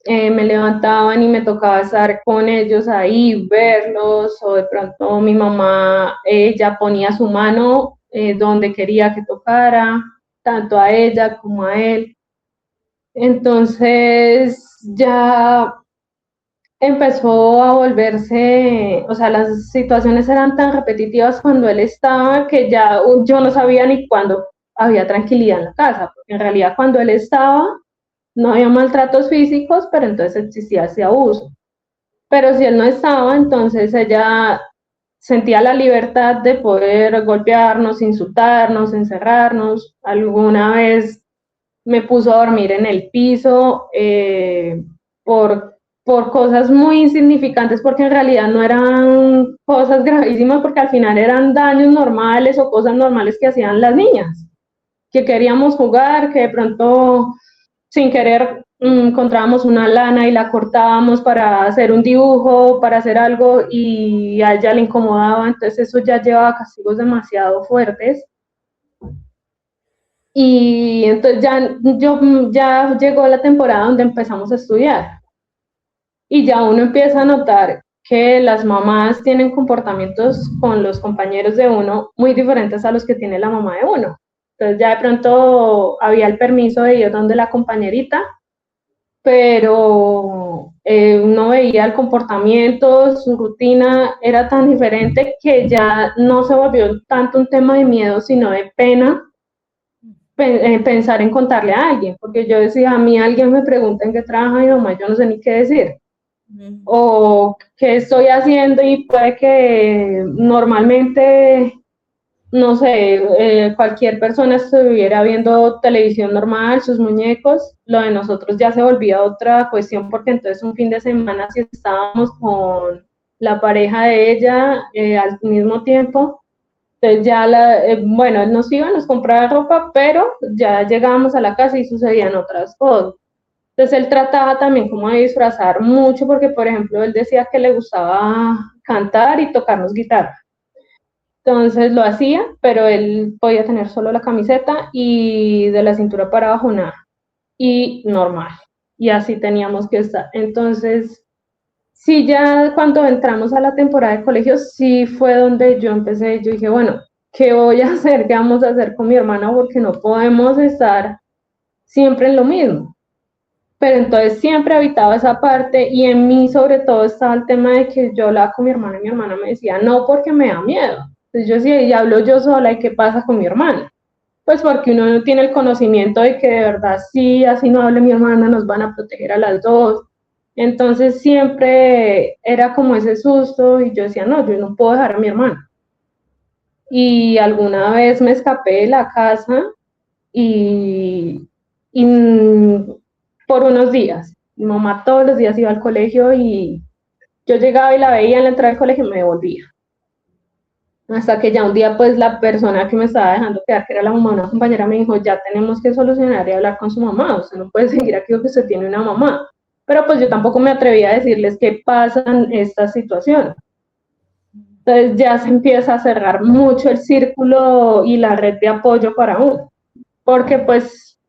me levantaban y me tocaba estar con ellos ahí, verlos, o de pronto mi mamá, ella ponía su mano donde quería que tocara, tanto a ella como a él. Entonces ya empezó a volverse, o sea, las situaciones eran tan repetitivas cuando él estaba que ya yo no sabía ni cuándo había tranquilidad en la casa, porque en realidad cuando él estaba no había maltratos físicos, pero entonces existía ese abuso. Pero si él no estaba, entonces ella sentía la libertad de poder golpearnos, insultarnos, encerrarnos. Alguna vez me puso a dormir en el piso por cosas muy insignificantes, porque en realidad no eran cosas gravísimas, porque al final eran daños normales o cosas normales que hacían las niñas, que queríamos jugar, que de pronto sin querer encontrábamos una lana y la cortábamos para hacer un dibujo, para hacer algo y a ella le incomodaba, entonces eso ya llevaba castigos demasiado fuertes. Y entonces ya llegó la temporada donde empezamos a estudiar y ya uno empieza a notar que las mamás tienen comportamientos con los compañeros de uno muy diferentes a los que tiene la mamá de uno. Entonces ya de pronto había el permiso de ir donde la compañerita, pero uno veía el comportamiento, su rutina era tan diferente que ya no se volvió tanto un tema de miedo, sino de pena pensar en contarle a alguien, porque yo decía, a mí alguien me pregunta en qué trabaja mi mamá, yo no sé ni qué decir, o qué estoy haciendo y puede que normalmente, no sé, cualquier persona estuviera viendo televisión normal, sus muñecos, lo de nosotros ya se volvía otra cuestión, porque entonces un fin de semana si estábamos con la pareja de ella al mismo tiempo, entonces ya, bueno, él nos iba, nos compraba ropa, pero ya llegábamos a la casa y sucedían otras cosas. Entonces él trataba también como de disfrazar mucho, porque por ejemplo él decía que le gustaba cantar y tocarnos guitarra. Entonces lo hacía, pero él podía tener solo la camiseta y de la cintura para abajo nada. Y normal. Y así teníamos que estar. Entonces, sí, ya cuando entramos a la temporada de colegios, sí fue donde yo empecé, yo dije, bueno, ¿qué voy a hacer? ¿Qué vamos a hacer con mi hermana? Porque no podemos estar siempre en lo mismo. Pero entonces siempre habitaba esa parte y en mí sobre todo estaba el tema de que yo hablaba con mi hermana y mi hermana me decía, no, porque me da miedo. Entonces yo decía, y hablo yo sola, ¿y qué pasa con mi hermana? Pues porque uno no tiene el conocimiento de que de verdad sí, así no hable mi hermana, nos van a proteger a las dos. Entonces siempre era como ese susto y yo decía, no, yo no puedo dejar a mi hermana. Y alguna vez me escapé de la casa y por unos días. Mi mamá todos los días iba al colegio y yo llegaba y la veía en la entrada del colegio y me devolvía. Hasta que ya un día, pues la persona que me estaba dejando quedar, que era la mamá de una compañera, me dijo, ya tenemos que solucionar y hablar con su mamá, usted no puede seguir aquí porque usted tiene una mamá. Pero pues yo tampoco me atreví a decirles qué pasan estas situaciones. Entonces ya se empieza a cerrar mucho el círculo y la red de apoyo para uno, porque pues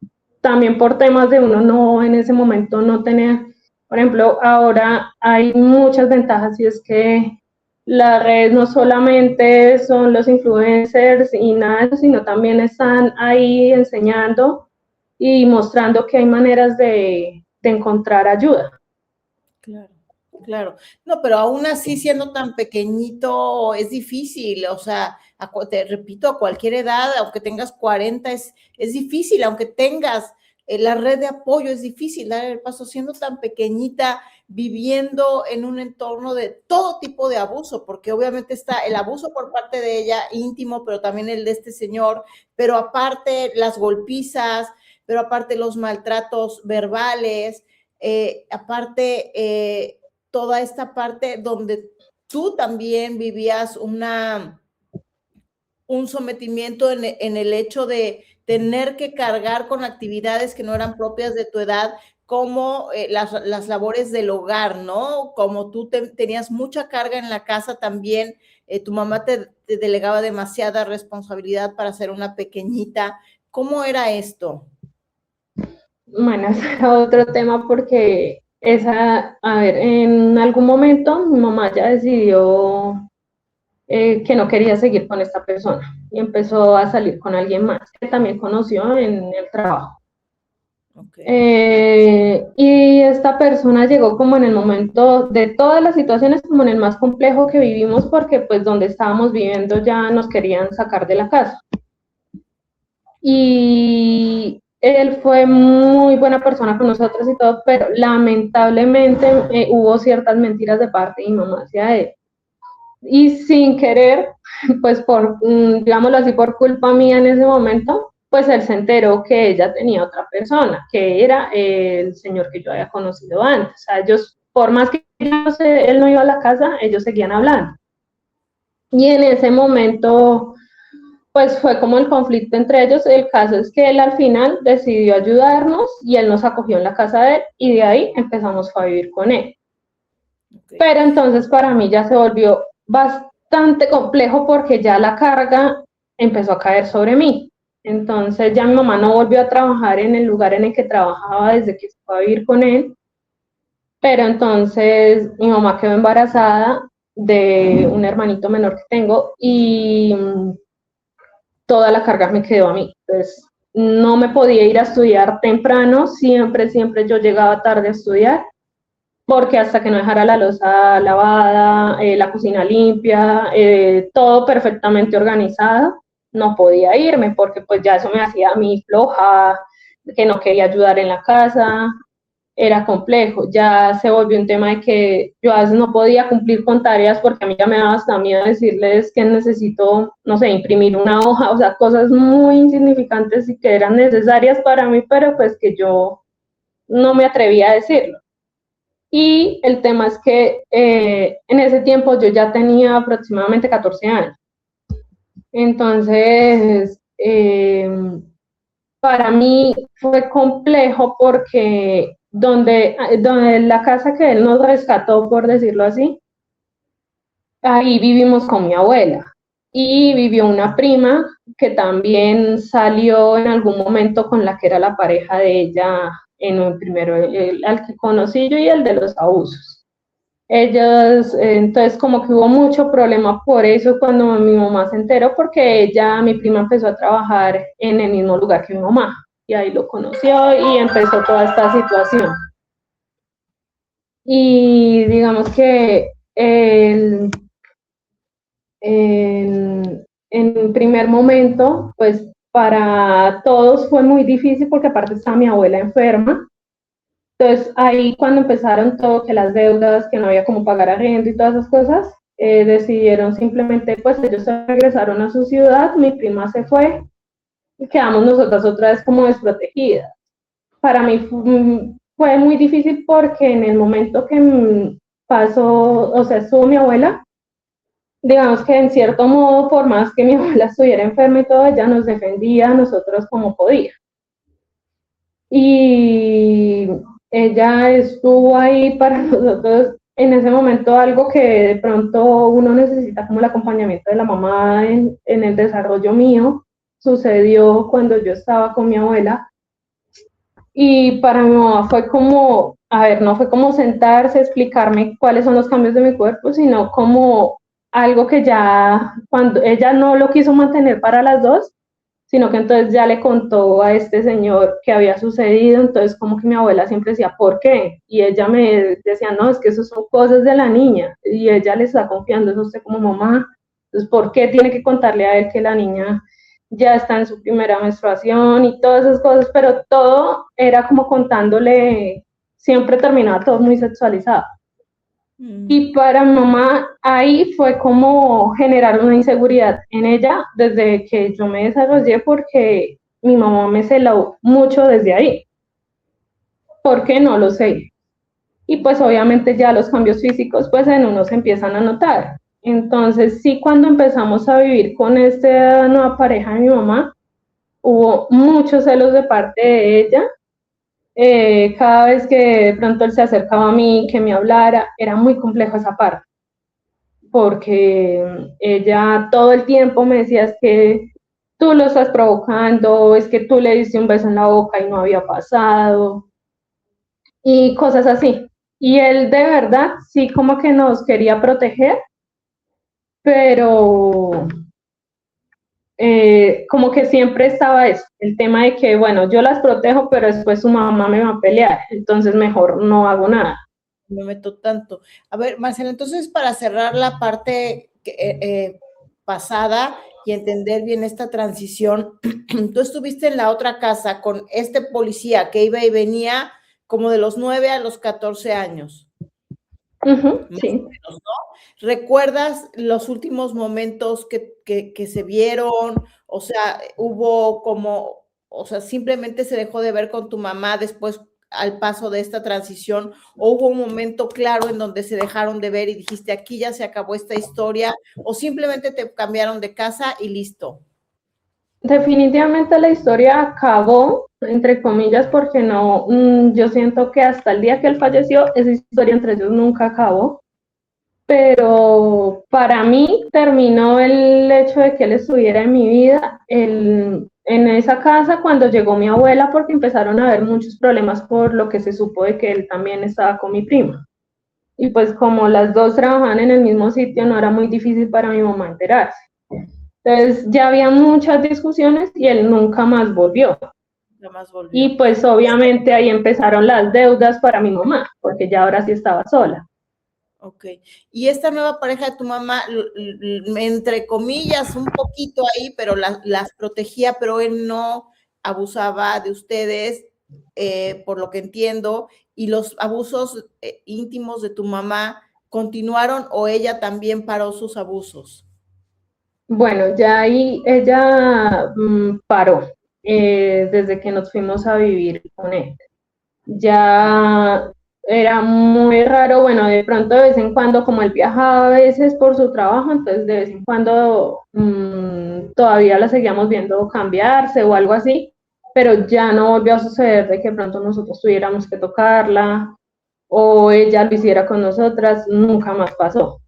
también por temas de uno no en ese momento no tener, por ejemplo, ahora hay muchas ventajas y es que la red no solamente son los influencers y nada, sino también están ahí enseñando y mostrando que hay maneras de encontrar ayuda. Claro, claro. No, pero aún así, siendo tan pequeñito, es difícil. O sea, te repito, a cualquier edad, aunque tengas 40, es difícil, aunque tengas la red de apoyo, es difícil dar el paso siendo tan pequeñita, viviendo en un entorno de todo tipo de abuso, porque obviamente está el abuso por parte de ella íntimo, pero también el de este señor, pero aparte las golpizas, pero aparte los maltratos verbales, aparte toda esta parte donde tú también vivías un sometimiento en el hecho de tener que cargar con actividades que no eran propias de tu edad, como las labores del hogar, ¿no? Como tú tenías mucha carga en la casa también, tu mamá te delegaba demasiada responsabilidad para ser una pequeñita. ¿Cómo era esto? Bueno, ese era otro tema porque a ver, en algún momento mi mamá ya decidió que no quería seguir con esta persona y empezó a salir con alguien más que también conoció en el trabajo. Okay. Y esta persona llegó como en el momento de todas las situaciones, como en el más complejo que vivimos, porque pues donde estábamos viviendo ya nos querían sacar de la casa. Y él fue muy buena persona con nosotros y todo, pero lamentablemente hubo ciertas mentiras de parte de mi mamá hacia él. Y sin querer, pues digámoslo así, por culpa mía en ese momento, pues él se enteró que ella tenía otra persona, que era el señor que yo había conocido antes. O sea, ellos, por más que él no iba a la casa, ellos seguían hablando. Y en ese momento, pues fue como el conflicto entre ellos. El caso es que él al final decidió ayudarnos y él nos acogió en la casa de él y de ahí empezamos a vivir con él. Okay. Pero entonces para mí ya se volvió bastante complejo porque ya la carga empezó a caer sobre mí. Entonces ya mi mamá no volvió a trabajar en el lugar en el que trabajaba desde que se fue a vivir con él. Pero entonces mi mamá quedó embarazada de un hermanito menor que tengo y toda la carga me quedó a mí. Entonces no me podía ir a estudiar temprano, siempre yo llegaba tarde a estudiar, porque hasta que no dejara la loza lavada, la cocina limpia, todo perfectamente organizado, no podía irme, porque pues ya eso me hacía a mí floja, que no quería ayudar en la casa, era complejo. Ya se volvió un tema de que yo a veces no podía cumplir con tareas porque a mí ya me daba hasta miedo decirles que necesito, no sé, imprimir una hoja, o sea, cosas muy insignificantes y que eran necesarias para mí, pero pues que yo no me atrevía a decirlo. Y el tema es que en ese tiempo yo ya tenía aproximadamente 14 años. Entonces, para mí fue complejo porque donde la casa que él nos rescató, por decirlo así, ahí vivimos con mi abuela. Y vivió una prima que también salió en algún momento con la que era la pareja de ella, en el primero, al que conocí yo y el de los abusos. Ellos, entonces como que hubo mucho problema por eso cuando mi mamá se enteró, porque mi prima empezó a trabajar en el mismo lugar que mi mamá, y ahí lo conoció y empezó toda esta situación. Y digamos que en primer momento, pues para todos fue muy difícil porque aparte estaba mi abuela enferma. Entonces ahí cuando empezaron todo, que las deudas, que no había cómo pagar arriendo y todas esas cosas, decidieron simplemente, pues ellos se regresaron a su ciudad, mi prima se fue y quedamos nosotras otra vez como desprotegidas. Para mí fue muy difícil porque en el momento que pasó, o sea, estuvo mi abuela, digamos que en cierto modo, por más que mi abuela estuviera enferma y todo, ella nos defendía a nosotros como podía. Y ella estuvo ahí para nosotros en ese momento, algo que de pronto uno necesita como el acompañamiento de la mamá en el desarrollo mío, sucedió cuando yo estaba con mi abuela. Y para mi mamá fue como, a ver, no fue como sentarse, explicarme cuáles son los cambios de mi cuerpo, sino como algo que ya, cuando ella no lo quiso mantener para las dos, sino que entonces ya le contó a este señor que había sucedido. Entonces como que mi abuela siempre decía, ¿por qué? Y ella me decía, no, es que eso son cosas de la niña, y ella le está confiando eso a usted como mamá, entonces ¿por qué tiene que contarle a él que la niña ya está en su primera menstruación y todas esas cosas? Pero todo era como contándole, siempre terminaba todo muy sexualizado. Y para mi mamá ahí fue como generar una inseguridad en ella desde que yo me desarrollé, porque mi mamá me celó mucho desde ahí. ¿Por qué? No lo sé. y pues obviamente ya los cambios físicos pues en uno se empiezan a notar. Entonces sí, cuando empezamos a vivir con esta nueva pareja de mi mamá, hubo muchos celos de parte de ella. Cada vez que de pronto él se acercaba a mí, que me hablara, era muy complejo esa parte, porque ella todo el tiempo me decía, es que tú lo estás provocando, es que tú le diste un beso en la boca y no había pasado, y cosas así. Y él de verdad sí como que nos quería proteger, pero como que siempre estaba eso, el tema de que, bueno, yo las protejo, pero después su mamá me va a pelear, entonces mejor no hago nada. No me meto tanto. A ver, Marcela, entonces para cerrar la parte pasada y entender bien esta transición, tú estuviste en la otra casa con este policía que iba y venía como de los 9 a los 14 años. Sí. Menos, ¿no? ¿Recuerdas los últimos momentos que se vieron? O sea, hubo como, o sea, simplemente se dejó de ver con tu mamá después al paso de esta transición, o hubo un momento claro en donde se dejaron de ver y dijiste, aquí ya se acabó esta historia, o simplemente te cambiaron de casa y listo. Definitivamente la historia acabó, entre comillas, porque no, yo siento que hasta el día que él falleció, esa historia entre ellos nunca acabó, pero para mí terminó el hecho de que él estuviera en mi vida en esa casa cuando llegó mi abuela, porque empezaron a haber muchos problemas por lo que se supo de que él también estaba con mi prima. Y pues como las dos trabajaban en el mismo sitio, no era muy difícil para mi mamá enterarse. Entonces ya había muchas discusiones y él nunca más volvió. Jamás volvió. Y pues obviamente ahí empezaron las deudas para mi mamá, porque ya ahora sí estaba sola. Ok. Y esta nueva pareja de tu mamá, entre comillas, un poquito ahí, pero las protegía, pero él no abusaba de ustedes, por lo que entiendo, y los abusos íntimos de tu mamá continuaron o ella también paró sus abusos. Bueno, ya ahí ella paró desde que nos fuimos a vivir con él. Ya era muy raro, bueno, de pronto de vez en cuando, como él viajaba a veces por su trabajo, entonces de vez en cuando todavía la seguíamos viendo cambiarse o algo así, pero ya no volvió a suceder de que pronto nosotros tuviéramos que tocarla o ella lo hiciera con nosotras, nunca más pasó,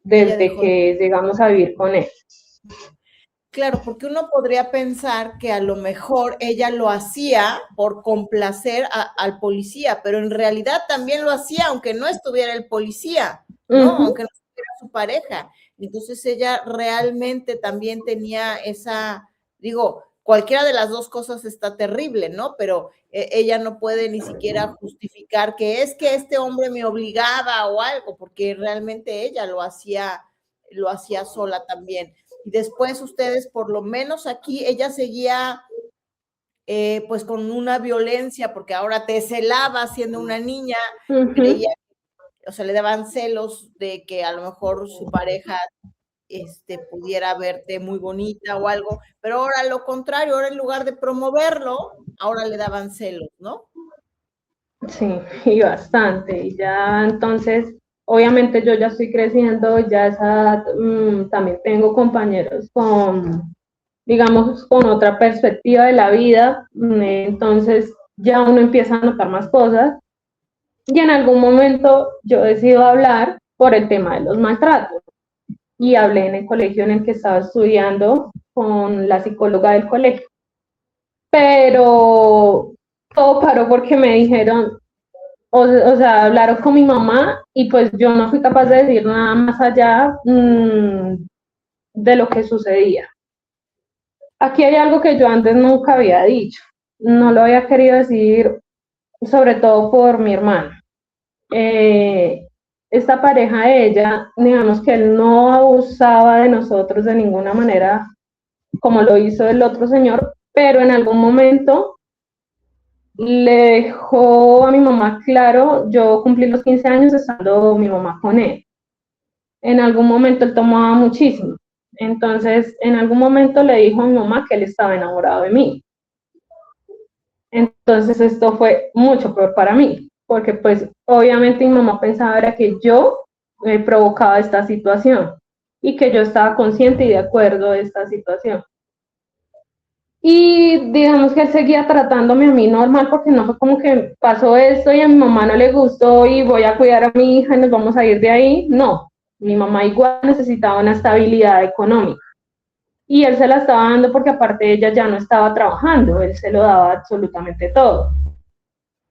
desde que llegamos a vivir con él. Claro, porque uno podría pensar que a lo mejor ella lo hacía por complacer al policía, pero en realidad también lo hacía aunque no estuviera el policía, ¿no? Aunque no estuviera su pareja. Entonces ella realmente también tenía esa, digo, cualquiera de las dos cosas está terrible, ¿no? Pero ella no puede ni siquiera justificar que es que este hombre me obligaba o algo, porque realmente ella lo hacía sola también. Y después ustedes, por lo menos aquí, ella seguía pues con una violencia, porque ahora te celaba siendo una niña, creía, o sea, le daban celos de que a lo mejor su pareja pudiera verte muy bonita o algo, pero ahora lo contrario, ahora en lugar de promoverlo, ahora le daban celos, ¿no? Sí, y bastante. Y ya entonces, obviamente yo ya estoy creciendo, ya esa, también tengo compañeros con, digamos, con otra perspectiva de la vida, entonces ya uno empieza a notar más cosas. Y en algún momento yo decido hablar por el tema de los maltratos. Y hablé en el colegio en el que estaba estudiando con la psicóloga del colegio. Pero todo paró porque me dijeron, o sea, hablaron con mi mamá y pues yo no fui capaz de decir nada más allá de lo que sucedía. Aquí hay algo que yo antes nunca había dicho, no lo había querido decir, sobre todo por mi hermana. Esta pareja de ella, digamos que él no abusaba de nosotros de ninguna manera como lo hizo el otro señor, pero en algún momento le dejó a mi mamá claro, yo cumplí los 15 años estando mi mamá con él. En algún momento él tomaba muchísimo. Entonces, en algún momento le dijo a mi mamá que él estaba enamorado de mí. Entonces, esto fue mucho peor para mí, porque pues obviamente mi mamá pensaba era que yo provocaba esta situación y que yo estaba consciente y de acuerdo de esta situación. Y digamos que él seguía tratándome a mí normal porque no fue como que pasó esto y a mi mamá no le gustó y voy a cuidar a mi hija y nos vamos a ir de ahí. No, mi mamá igual necesitaba una estabilidad económica y él se la estaba dando porque aparte ella ya no estaba trabajando, él se lo daba absolutamente todo.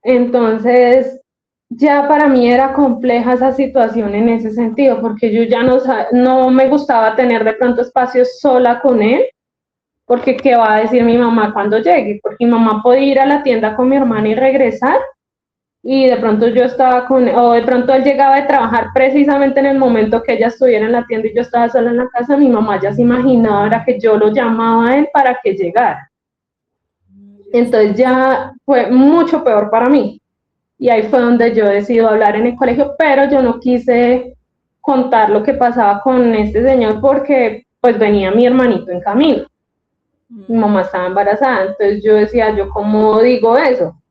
Entonces, ya para mí era compleja esa situación en ese sentido, porque yo ya no me gustaba tener de pronto espacios sola con él, porque qué va a decir mi mamá cuando llegue, porque mi mamá podía ir a la tienda con mi hermana y regresar, y de pronto yo estaba o de pronto él llegaba de trabajar precisamente en el momento que ella estuviera en la tienda y yo estaba sola en la casa, mi mamá ya se imaginaba era que yo lo llamaba a él para que llegara. Entonces ya fue mucho peor para mí. Y ahí fue donde yo decidí hablar en el colegio, pero yo no quise contar lo que pasaba con este señor porque pues venía mi hermanito en camino. Mi mamá estaba embarazada, entonces yo decía, ¿yo cómo digo eso?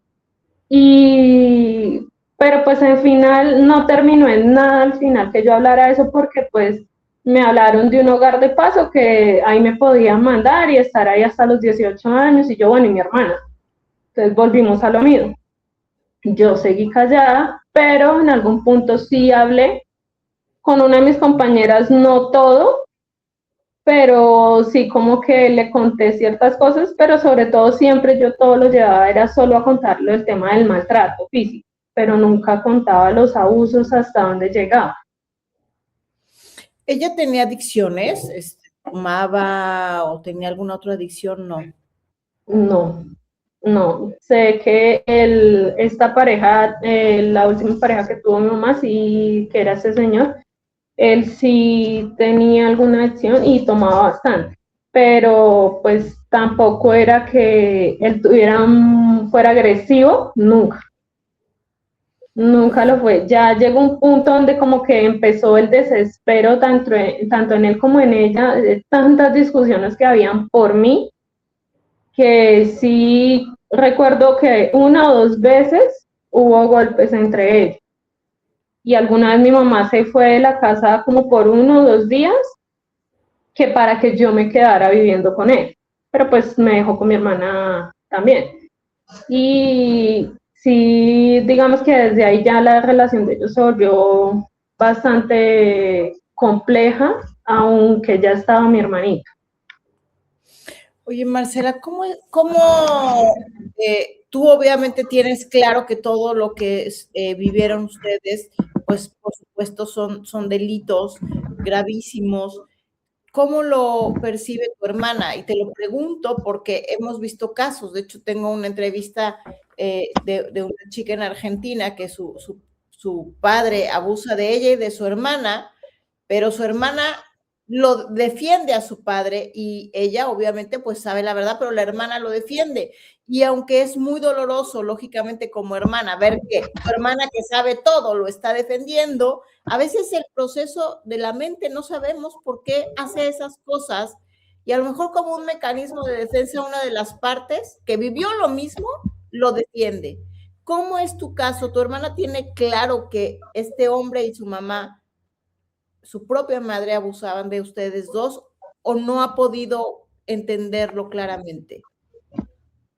Y, pero pues al final no terminó en nada al final que yo hablara eso porque pues me hablaron de un hogar de paso que ahí me podían mandar y estar ahí hasta los 18 años y yo, bueno, y mi hermana. Entonces volvimos a lo mismo. Yo seguí callada, pero en algún punto sí hablé con una de mis compañeras, no todo, pero sí como que le conté ciertas cosas, pero sobre todo siempre yo todo lo llevaba, era solo a contarle el tema del maltrato físico, pero nunca contaba los abusos hasta dónde llegaba. ¿Ella tenía adicciones? ¿Fumaba o tenía alguna otra adicción? No. No, no, sé que esta pareja, la última pareja que tuvo mi mamá, sí, que era ese señor, él sí tenía alguna adicción y tomaba bastante, pero pues tampoco era que él fuera agresivo, nunca, nunca lo fue. Ya llegó un punto donde como que empezó el desespero tanto en él como en ella, de tantas discusiones que habían por mí, que sí recuerdo que una o dos veces hubo golpes entre ellos. Y alguna vez mi mamá se fue de la casa como por 1 o 2 días que para que yo me quedara viviendo con él. Pero pues me dejó con mi hermana también. Y sí, digamos que desde ahí ya la relación de ellos se volvió bastante compleja, aunque ya estaba mi hermanito. Oye, Marcela, tú obviamente tienes claro que todo lo que vivieron ustedes, pues por supuesto son delitos gravísimos. ¿Cómo lo percibe tu hermana? Y te lo pregunto porque hemos visto casos. De hecho, tengo una entrevista de una chica en Argentina que su padre abusa de ella y de su hermana, pero su hermana lo defiende a su padre y ella obviamente pues sabe la verdad, pero la hermana lo defiende. Y aunque es muy doloroso, lógicamente como hermana, ver que tu hermana que sabe todo lo está defendiendo, a veces el proceso de la mente no sabemos por qué hace esas cosas y a lo mejor como un mecanismo de defensa una de las partes que vivió lo mismo lo defiende. ¿Cómo es tu caso? ¿Tu hermana tiene claro que este hombre y su mamá, su propia madre, abusaban de ustedes dos o no ha podido entenderlo claramente?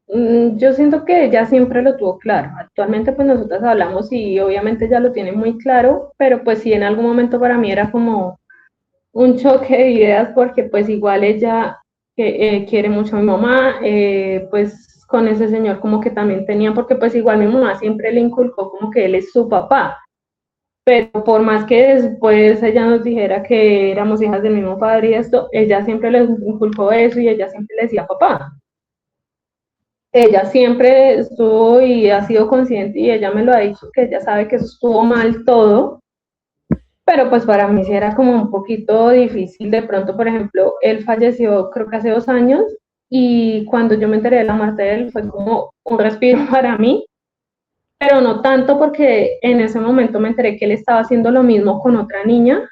Yo siento que ella siempre lo tuvo claro. Actualmente pues nosotras hablamos y obviamente ella lo tiene muy claro, pero pues sí en algún momento para mí era como un choque de ideas porque pues igual ella quiere mucho a mi mamá, pues con ese señor como que también tenía, porque pues igual mi mamá siempre le inculcó como que él es su papá, pero por más que después ella nos dijera que éramos hijas del mismo padre y esto, ella siempre le inculcó eso y ella siempre le decía papá. Ella siempre estuvo y ha sido consciente y ella me lo ha dicho que ella sabe que eso estuvo mal todo, pero pues para mí sí era como un poquito difícil. De pronto, por ejemplo, él falleció creo que hace 2 años y cuando yo me enteré de la muerte de él fue como un respiro para mí, pero no tanto porque en ese momento me enteré que él estaba haciendo lo mismo con otra niña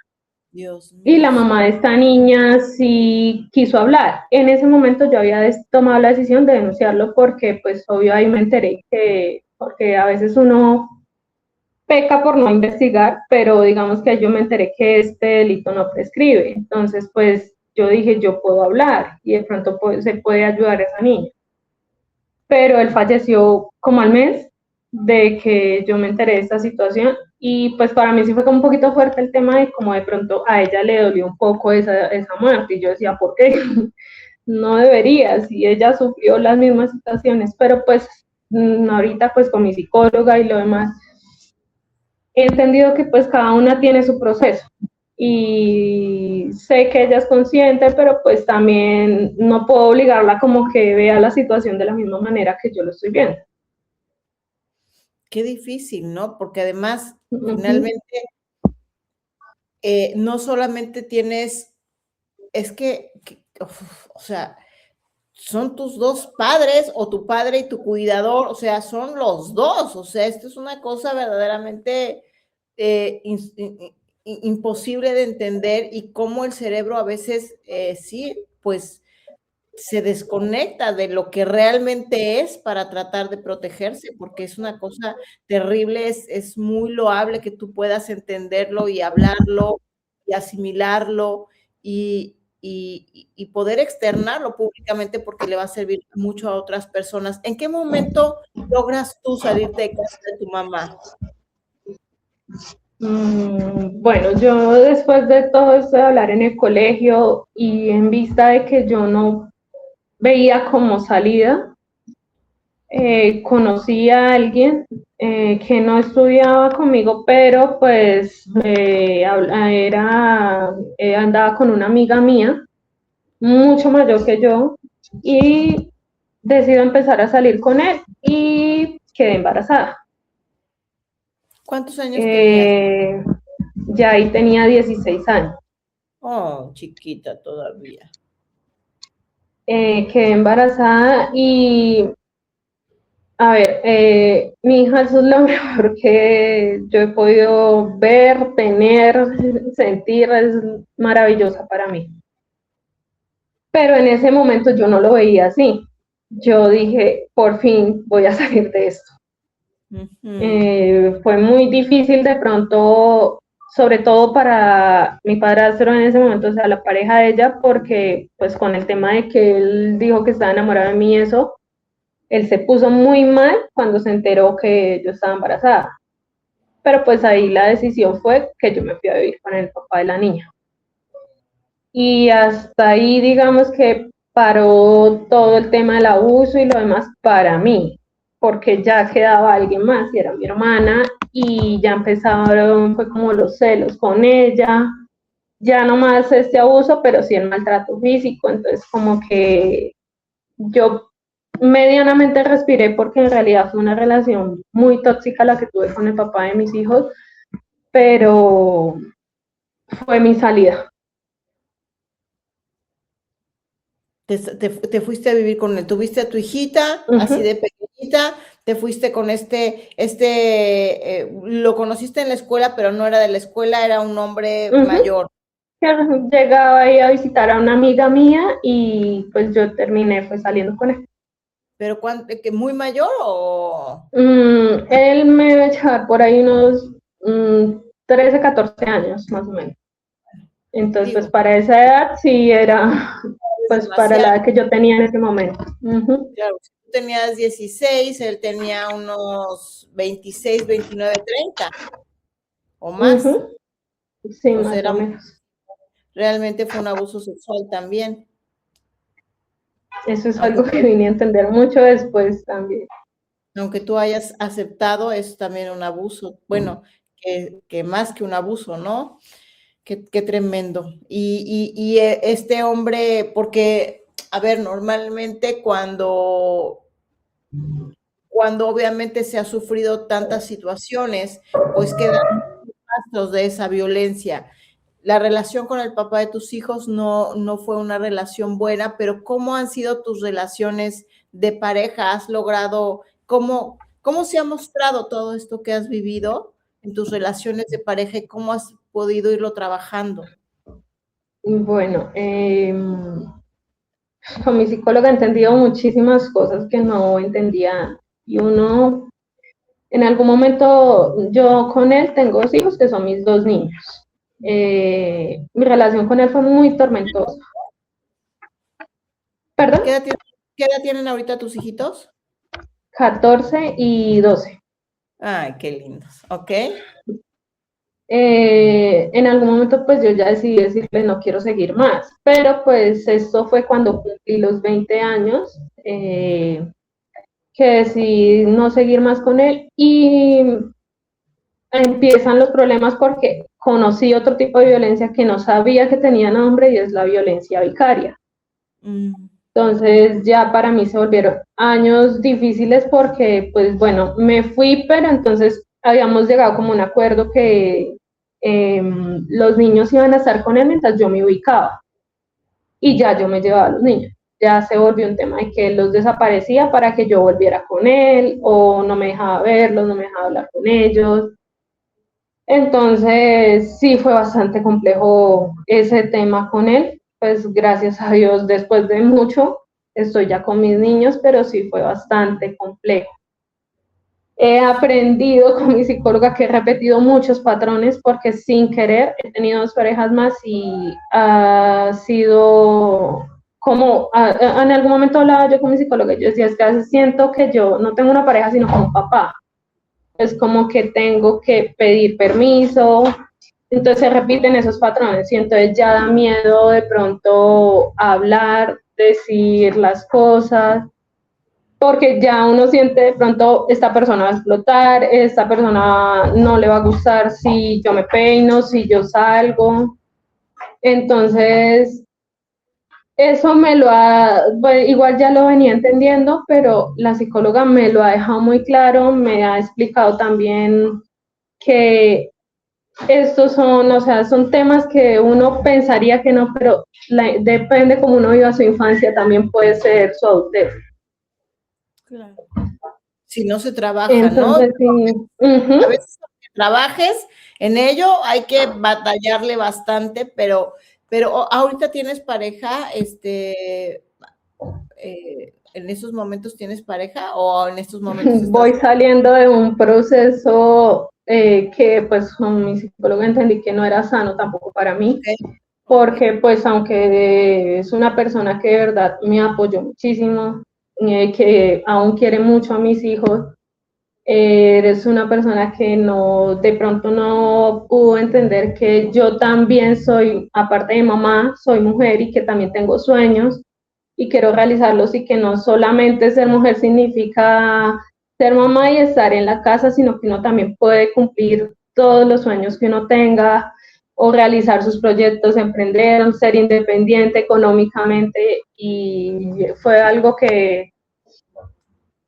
Dios y mío. la mamá de esta niña sí quiso hablar. En ese momento yo había tomado la decisión de denunciarlo porque pues obvio ahí me enteré que, porque a veces uno peca por no investigar, pero digamos que yo me enteré que este delito no prescribe. Entonces, pues yo dije, yo puedo hablar y de pronto se puede ayudar a esa niña. Pero él falleció como al mes de que yo me enteré de esta situación y pues para mí sí fue como un poquito fuerte el tema de como de pronto a ella le dolió un poco esa muerte y yo decía, ¿por qué? No debería, si ella sufrió las mismas situaciones, pero pues ahorita pues con mi psicóloga y lo demás, he entendido que pues cada una tiene su proceso y sé que ella es consciente, pero pues también no puedo obligarla como que vea la situación de la misma manera que yo lo estoy viendo. Qué difícil, ¿no? Porque además, finalmente, Uh-huh. no solamente tienes, es que o sea, son tus dos padres o tu padre y tu cuidador, o sea, son los dos, o sea, esto es una cosa verdaderamente imposible de entender y cómo el cerebro a veces, sí, pues se desconecta de lo que realmente es para tratar de protegerse, porque es una cosa terrible, es muy loable que tú puedas entenderlo y hablarlo y asimilarlo y poder externarlo públicamente porque le va a servir mucho a otras personas. ¿En qué momento logras tú salirte de casa de tu mamá? Bueno, yo después de todo esto de hablar en el colegio y en vista de que yo no veía como salida, conocí a alguien que no estudiaba conmigo, pero pues andaba con una amiga mía, mucho mayor que yo, y decido empezar a salir con él y quedé embarazada. ¿Cuántos años tenías? Ya ahí tenía 16 años. Oh, chiquita todavía. Quedé embarazada y, a ver, mi hija eso es lo mejor que yo he podido ver, tener, sentir, es maravillosa para mí. Pero en ese momento yo no lo veía así. Yo dije, por fin voy a salir de esto. Fue muy difícil de pronto, sobre todo para mi padrastro en ese momento, o sea, la pareja de ella, porque pues con el tema de que él dijo que estaba enamorado de mí y eso, él se puso muy mal cuando se enteró que yo estaba embarazada. Pero pues ahí la decisión fue que yo me fui a vivir con el papá de la niña. Y hasta ahí digamos que paró todo el tema del abuso y lo demás para mí, porque ya quedaba alguien más y era mi hermana y ya empezaron, fue como los celos con ella, ya no más este abuso, pero sí el maltrato físico, entonces como que yo medianamente respiré porque en realidad fue una relación muy tóxica la que tuve con el papá de mis hijos, pero fue mi salida. Te fuiste a vivir con él, tuviste a tu hijita, así de pequeñita, te fuiste con lo conociste en la escuela, pero no era de la escuela, era un hombre mayor. Llegaba ahí a visitar a una amiga mía y pues yo terminé pues saliendo con él. ¿Pero que muy mayor o...? Él me debe echar por ahí unos 13, 14 años más o menos. Entonces, pues para esa edad sí era, pues para la edad que yo tenía en ese momento. Claro, si tú tenías 16, él tenía unos 26, 29, 30 o más. Sí, más o menos. Realmente fue un abuso sexual también. Eso es algo que vine a entender mucho después también. Aunque tú hayas aceptado, es también un abuso. Bueno, que más que un abuso, ¿no? Qué tremendo. Y este hombre, porque, a ver, normalmente cuando obviamente se ha sufrido tantas situaciones, pues quedan rastros de esa violencia. La relación con el papá de tus hijos no fue una relación buena, pero ¿cómo han sido tus relaciones de pareja? ¿Has logrado, cómo se ha mostrado todo esto que has vivido en tus relaciones de pareja y cómo has podido irlo trabajando? Bueno, con mi psicóloga he entendido muchísimas cosas que no entendía. Y uno En algún momento yo con él tengo 2 hijos que son mis 2 niños. Mi relación con él fue muy tormentosa. ¿Perdón? ¿Qué edad tienen ahorita tus hijitos? 14 y 12. Ay, qué lindos. Ok. En algún momento pues yo ya decidí decirle no quiero seguir más, pero pues esto fue cuando cumplí los 20 años, que decidí no seguir más con él y empiezan los problemas porque conocí otro tipo de violencia que no sabía que tenía nombre y es la violencia vicaria. Entonces ya para mí se volvieron años difíciles porque pues bueno, me fui, pero entonces habíamos llegado como a un acuerdo que los niños iban a estar con él mientras yo me ubicaba y ya yo me llevaba a los niños. Ya se volvió un tema de que él los desaparecía para que yo volviera con él o no me dejaba verlos, no me dejaba hablar con ellos. Entonces, sí fue bastante complejo ese tema con él. Pues gracias a Dios, después de mucho, estoy ya con mis niños, pero sí fue bastante complejo. He aprendido con mi psicóloga que he repetido muchos patrones porque sin querer he tenido 2 parejas más y ha sido como, en algún momento hablaba yo con mi psicóloga y yo decía, es que a veces siento que yo no tengo una pareja sino como un papá. Es como que tengo que pedir permiso, entonces se repiten esos patrones y entonces ya da miedo de pronto hablar, decir las cosas, porque ya uno siente de pronto esta persona va a explotar, esta persona no le va a gustar si yo me peino, si yo salgo. Entonces, eso me lo ha, bueno, igual ya lo venía entendiendo, pero la psicóloga me lo ha dejado muy claro, me ha explicado también que estos son, o sea, son temas que uno pensaría que no, pero depende cómo uno viva su infancia, también puede ser su adultez. Claro. Si no se trabaja, ¿no? Entonces, sí. A veces aunque trabajes en ello, hay que batallarle bastante, pero ahorita tienes pareja, ¿en esos momentos tienes pareja o en estos momentos estás? Voy saliendo de un proceso que pues con mi psicóloga entendí que no era sano tampoco para mí, porque pues aunque es una persona que de verdad me apoyó muchísimo, que aún quiere mucho a mis hijos, eres una persona que no, de pronto no pudo entender que yo también soy, aparte de mamá, soy mujer y que también tengo sueños y quiero realizarlos y que no solamente ser mujer significa ser mamá y estar en la casa, sino que uno también puede cumplir todos los sueños que uno tenga o realizar sus proyectos, emprender, ser independiente económicamente y fue algo que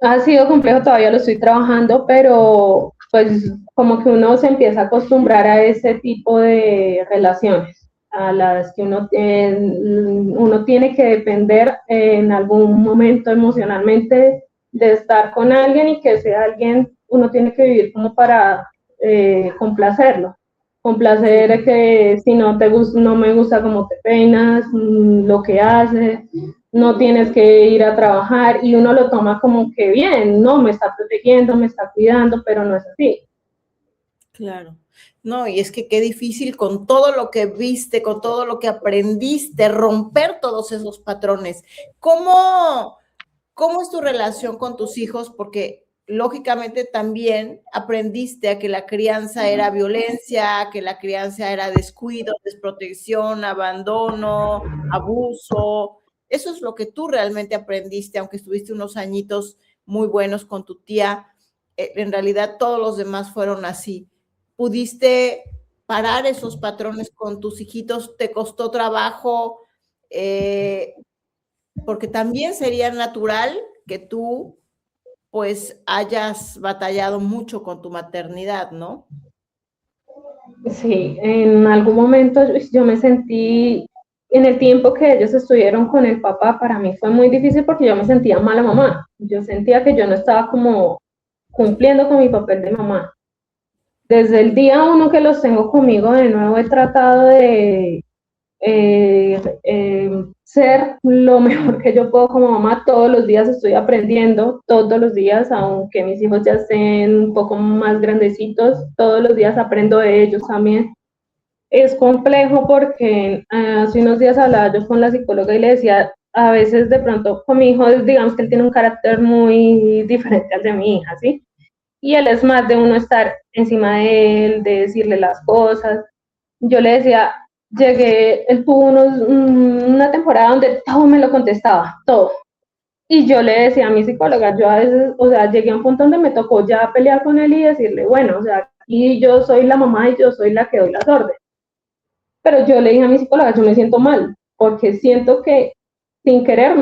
ha sido complejo, todavía lo estoy trabajando, pero pues como que uno se empieza a acostumbrar a ese tipo de relaciones, a las que uno tiene que depender en algún momento emocionalmente de estar con alguien y que ese alguien uno tiene que vivir como para complacerlo. Complacer que si no te gusta, no me gusta cómo te peinas, lo que haces, no tienes que ir a trabajar y uno lo toma como que bien, no, me está protegiendo, me está cuidando, pero no es así. Claro. No, y es que qué difícil con todo lo que viste, con todo lo que aprendiste, romper todos esos patrones. ¿Cómo es tu relación con tus hijos? Porque lógicamente también aprendiste a que la crianza era violencia, que la crianza era descuido, desprotección, abandono, abuso. Eso es lo que tú realmente aprendiste, aunque estuviste unos añitos muy buenos con tu tía. En realidad todos los demás fueron así. ¿Pudiste parar esos patrones con tus hijitos? ¿Te costó trabajo? Porque también sería natural que tú pues hayas batallado mucho con tu maternidad, ¿no? Sí, en algún momento yo me sentí, en el tiempo que ellos estuvieron con el papá, para mí fue muy difícil porque yo me sentía mala mamá. Yo sentía que yo no estaba como cumpliendo con mi papel de mamá. Desde el día 1 que los tengo conmigo, de nuevo he tratado de ser lo mejor que yo puedo como mamá. Todos los días estoy aprendiendo, todos los días, aunque mis hijos ya estén un poco más grandecitos, todos los días aprendo de ellos también. Es complejo porque hace unos días hablaba yo con la psicóloga y le decía, a veces de pronto con mi hijo, digamos que él tiene un carácter muy diferente al de mi hija, ¿sí? Y él es más de uno estar encima de él, de decirle las cosas. Yo le decía, él tuvo una temporada donde todo me lo contestaba, todo. Y yo le decía a mi psicóloga, yo a veces, o sea, llegué a un punto donde me tocó ya pelear con él y decirle, bueno, o sea, aquí yo soy la mamá y yo soy la que doy las órdenes. Pero yo le dije a mi psicóloga, yo me siento mal, porque siento que sin querer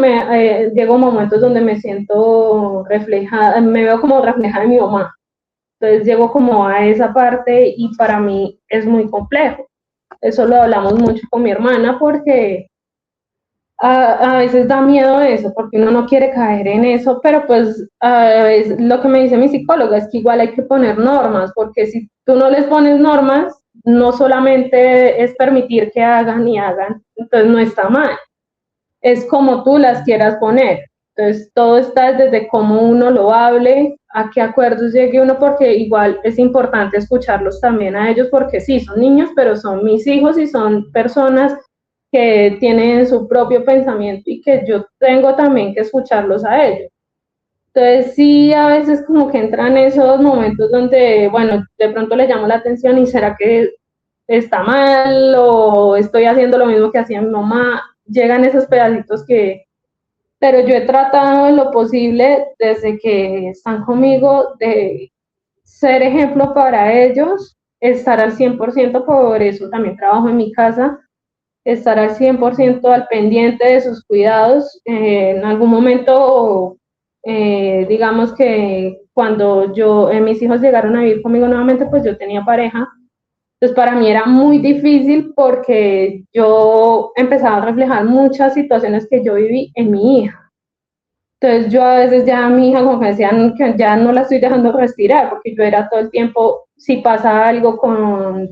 llego a momentos donde me siento reflejada, me veo como reflejada en mi mamá. Entonces llego como a esa parte y para mí es muy complejo. Eso lo hablamos mucho con mi hermana porque a veces da miedo eso, porque uno no quiere caer en eso, pero pues a veces, lo que me dice mi psicóloga es que igual hay que poner normas, porque si tú no les pones normas, no solamente es permitir que hagan y hagan, entonces no está mal, es como tú las quieras poner. Entonces, todo está desde cómo uno lo hable, a qué acuerdos llegue uno, porque igual es importante escucharlos también a ellos, porque sí, son niños, pero son mis hijos y son personas que tienen su propio pensamiento y que yo tengo también que escucharlos a ellos. Entonces, sí, a veces como que entran esos momentos donde, bueno, de pronto le llamo la atención y será que está mal o estoy haciendo lo mismo que hacía mi mamá. Llegan esos pedacitos que, pero yo he tratado en lo posible desde que están conmigo de ser ejemplo para ellos, estar al 100%, por eso también trabajo en mi casa, estar al 100% al pendiente de sus cuidados. En algún momento, digamos que cuando mis hijos llegaron a vivir conmigo nuevamente, pues yo tenía pareja. Entonces para mí era muy difícil porque yo empezaba a reflejar muchas situaciones que yo viví en mi hija. Entonces yo a veces ya a mi hija como que decían que ya no la estoy dejando respirar porque yo era todo el tiempo, si pasa algo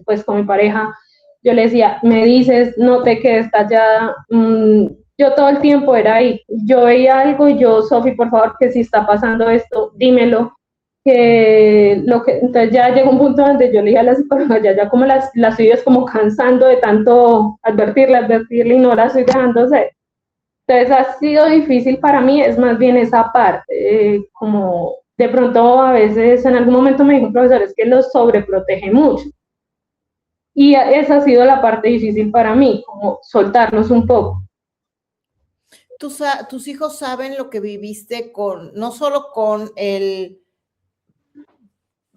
pues con mi pareja, yo le decía, me dices, no te quedes callada. Yo todo el tiempo era ahí. Yo veía algo y yo, Sofi, por favor, que si está pasando esto, dímelo. Entonces ya llegó un punto donde yo le dije a la psicóloga, ya como la estoy es como cansando de tanto advertirle y no la estoy dejando ser. Entonces ha sido difícil para mí, es más bien esa parte, como de pronto a veces en algún momento me dijo un profesor, es que los sobreprotege mucho. Y esa ha sido la parte difícil para mí, como soltarnos un poco. Tus hijos saben lo que viviste no solo con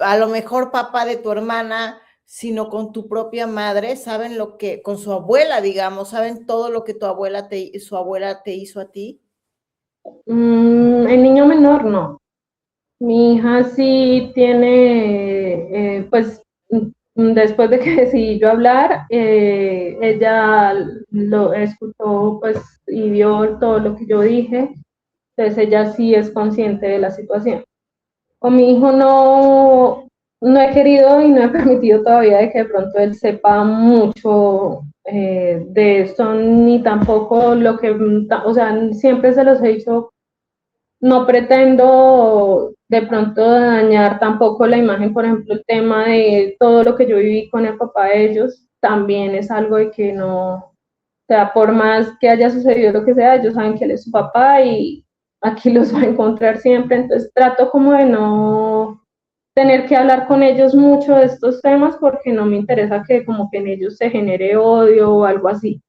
a lo mejor papá de tu hermana, sino con tu propia madre, saben con su abuela, digamos, saben todo lo que su abuela te hizo a ti. El niño menor no. Mi hija sí tiene, pues después de que decidí yo hablar, ella lo escuchó pues y vio todo lo que yo dije, entonces ella sí es consciente de la situación. Con mi hijo no he querido y no he permitido todavía de que de pronto él sepa mucho de esto, ni tampoco o sea, siempre se los he dicho, no pretendo de pronto dañar tampoco la imagen, por ejemplo, el tema de todo lo que yo viví con el papá de ellos, también es algo de que no, o sea, por más que haya sucedido lo que sea, ellos saben que él es su papá y aquí los va a encontrar siempre, entonces trato como de no tener que hablar con ellos mucho de estos temas porque no me interesa que como que en ellos se genere odio o algo así.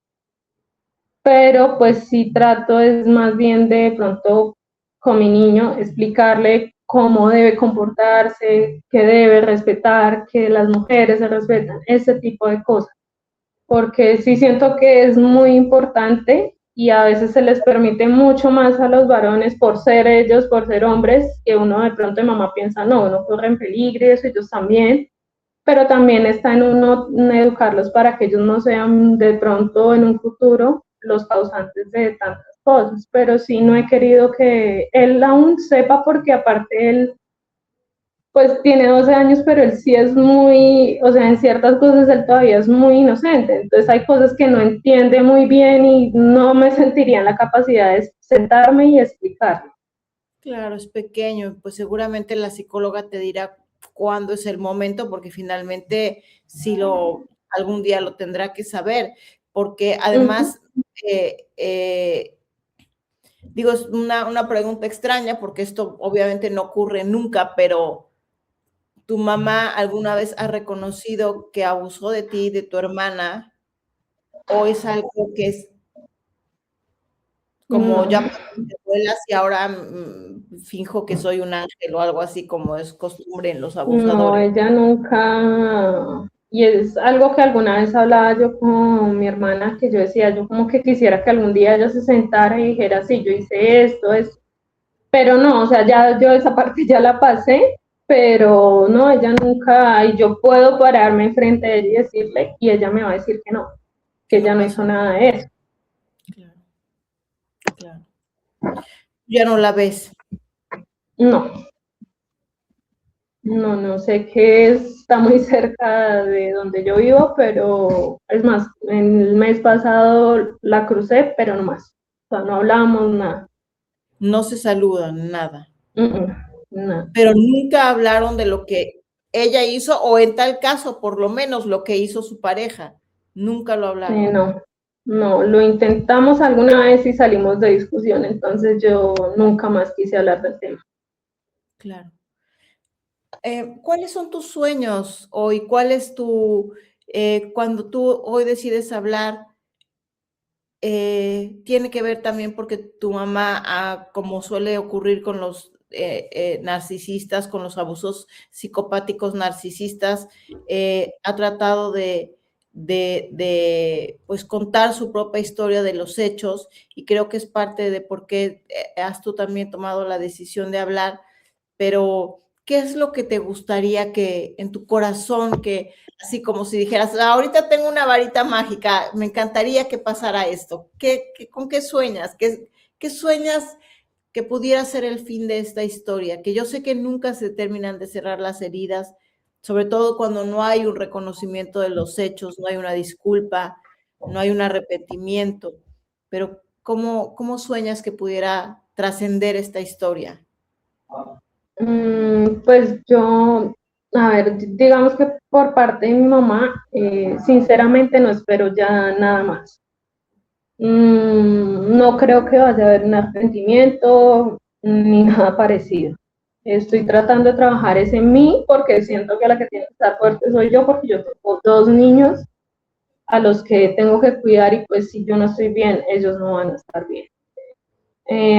Pero pues sí trato es más bien de pronto con mi niño explicarle cómo debe comportarse, qué debe respetar, que las mujeres se respetan, ese tipo de cosas. Porque sí siento que es muy importante y a veces se les permite mucho más a los varones por ser ellos, por ser hombres, que uno de pronto de mamá piensa, no, uno corre en peligro y eso, ellos también, pero también está en uno educarlos para que ellos no sean de pronto en un futuro los causantes de tantas cosas, pero sí no he querido que él aún sepa porque aparte él pues tiene 12 años, pero él sí es muy, o sea, en ciertas cosas él todavía es muy inocente, entonces hay cosas que no entiende muy bien y no me sentiría en la capacidad de sentarme y explicarlo. Claro, es pequeño, pues seguramente la psicóloga te dirá cuándo es el momento, porque finalmente sí algún día lo tendrá que saber, porque además, digo, es una pregunta extraña, porque esto obviamente no ocurre nunca, pero ¿tu mamá alguna vez ha reconocido que abusó de ti, de tu hermana, o es algo que es como No, ya te vuelas y ahora finjo que soy un ángel o algo así como es costumbre en los no, abusadores? ella nunca, y es algo que alguna vez hablaba yo con mi hermana, que yo decía, yo como que quisiera que algún día ella se sentara y dijera, sí, yo hice esto, pero no, o sea, ya yo esa parte ya la pasé, pero no, ella nunca, y yo puedo pararme enfrente de ella y decirle, y ella me va a decir que Que ella no no hizo pasó. nada de eso. Claro, claro. Ya no la ves. No, no sé qué está muy cerca de donde yo vivo, pero es más, en el mes pasado la crucé, pero no más. O sea, no hablábamos nada. No se saludan, nada. Nada. Pero nunca hablaron de lo que ella hizo o en tal caso, por lo menos lo que hizo su pareja. Nunca lo hablaron. No, lo intentamos alguna vez y salimos de discusión, entonces yo nunca más quise hablar del tema. Claro. ¿Cuáles son tus sueños hoy? ¿Cuál es cuando tú hoy decides hablar, tiene que ver también porque tu mamá, como suele ocurrir con los narcisistas, con los abusos psicopáticos narcisistas, ha tratado pues contar su propia historia de los hechos y creo que es parte de por qué has tú también tomado la decisión de hablar, pero ¿qué es lo que te gustaría que en tu corazón, que así como si dijeras, ahorita tengo una varita mágica, me encantaría que pasara esto? ¿Con qué sueñas? ¿Qué sueñas que pudiera ser el fin de esta historia? Que yo sé que nunca se terminan de cerrar las heridas, sobre todo cuando no hay un reconocimiento de los hechos, no hay una disculpa, no hay un arrepentimiento, pero ¿cómo sueñas que pudiera trascender esta historia? Pues yo, a ver, digamos que por parte de mi mamá, sinceramente no espero ya nada más. No creo que vaya a haber un arrepentimiento ni nada parecido. Estoy tratando de trabajar es en mí porque siento que la que tiene que estar fuerte soy yo porque yo tengo dos niños a los que tengo que cuidar y pues si yo no estoy bien, ellos no van a estar bien.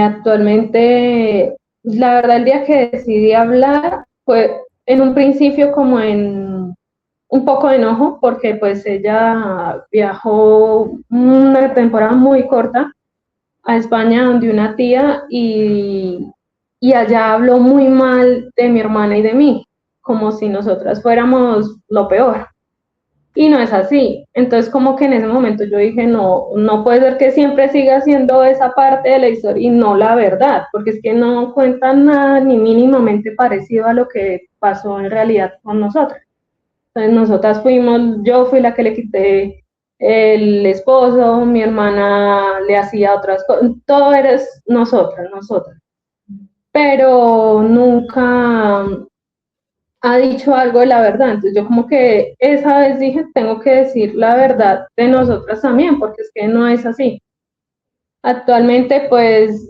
Actualmente, la verdad, el día que decidí hablar fue en un principio como en un poco de enojo, porque pues ella viajó una temporada muy corta a España donde una tía y allá habló muy mal de mi hermana y de mí, como si nosotras fuéramos lo peor. Y no es así. Entonces, como que en ese momento yo dije, no, no puede ser que siempre siga siendo esa parte de la historia y no la verdad, porque es que no cuentan nada ni mínimamente parecido a lo que pasó en realidad con nosotras. Entonces, yo fui la que le quité el esposo, mi hermana le hacía otras cosas, todo eres nosotras. Pero nunca ha dicho algo de la verdad. Entonces yo como que esa vez dije, tengo que decir la verdad de nosotras también, porque es que no es así. Actualmente pues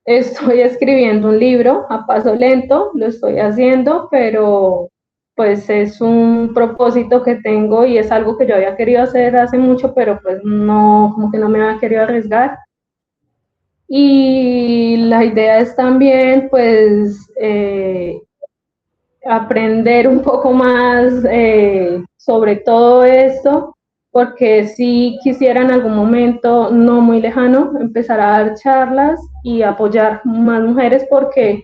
estoy escribiendo un libro a paso lento, lo estoy haciendo, pero pues es un propósito que tengo y es algo que yo había querido hacer hace mucho, pero pues no, como que no me había querido arriesgar. Y la idea es también pues aprender un poco más sobre todo esto, porque si quisiera en algún momento no muy lejano empezar a dar charlas y apoyar más mujeres, porque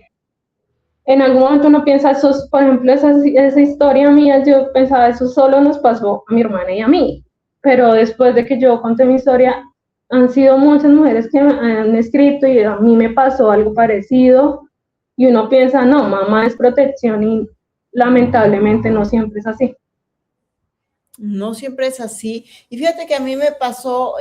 en algún momento uno piensa, por ejemplo, esa historia mía, yo pensaba, eso solo nos pasó a mi hermana y a mí, pero después de que yo conté mi historia, han sido muchas mujeres que han escrito y a mí me pasó algo parecido y uno piensa, no, mamá es protección y lamentablemente no siempre es así. No siempre es así. Y fíjate que a mí me pasó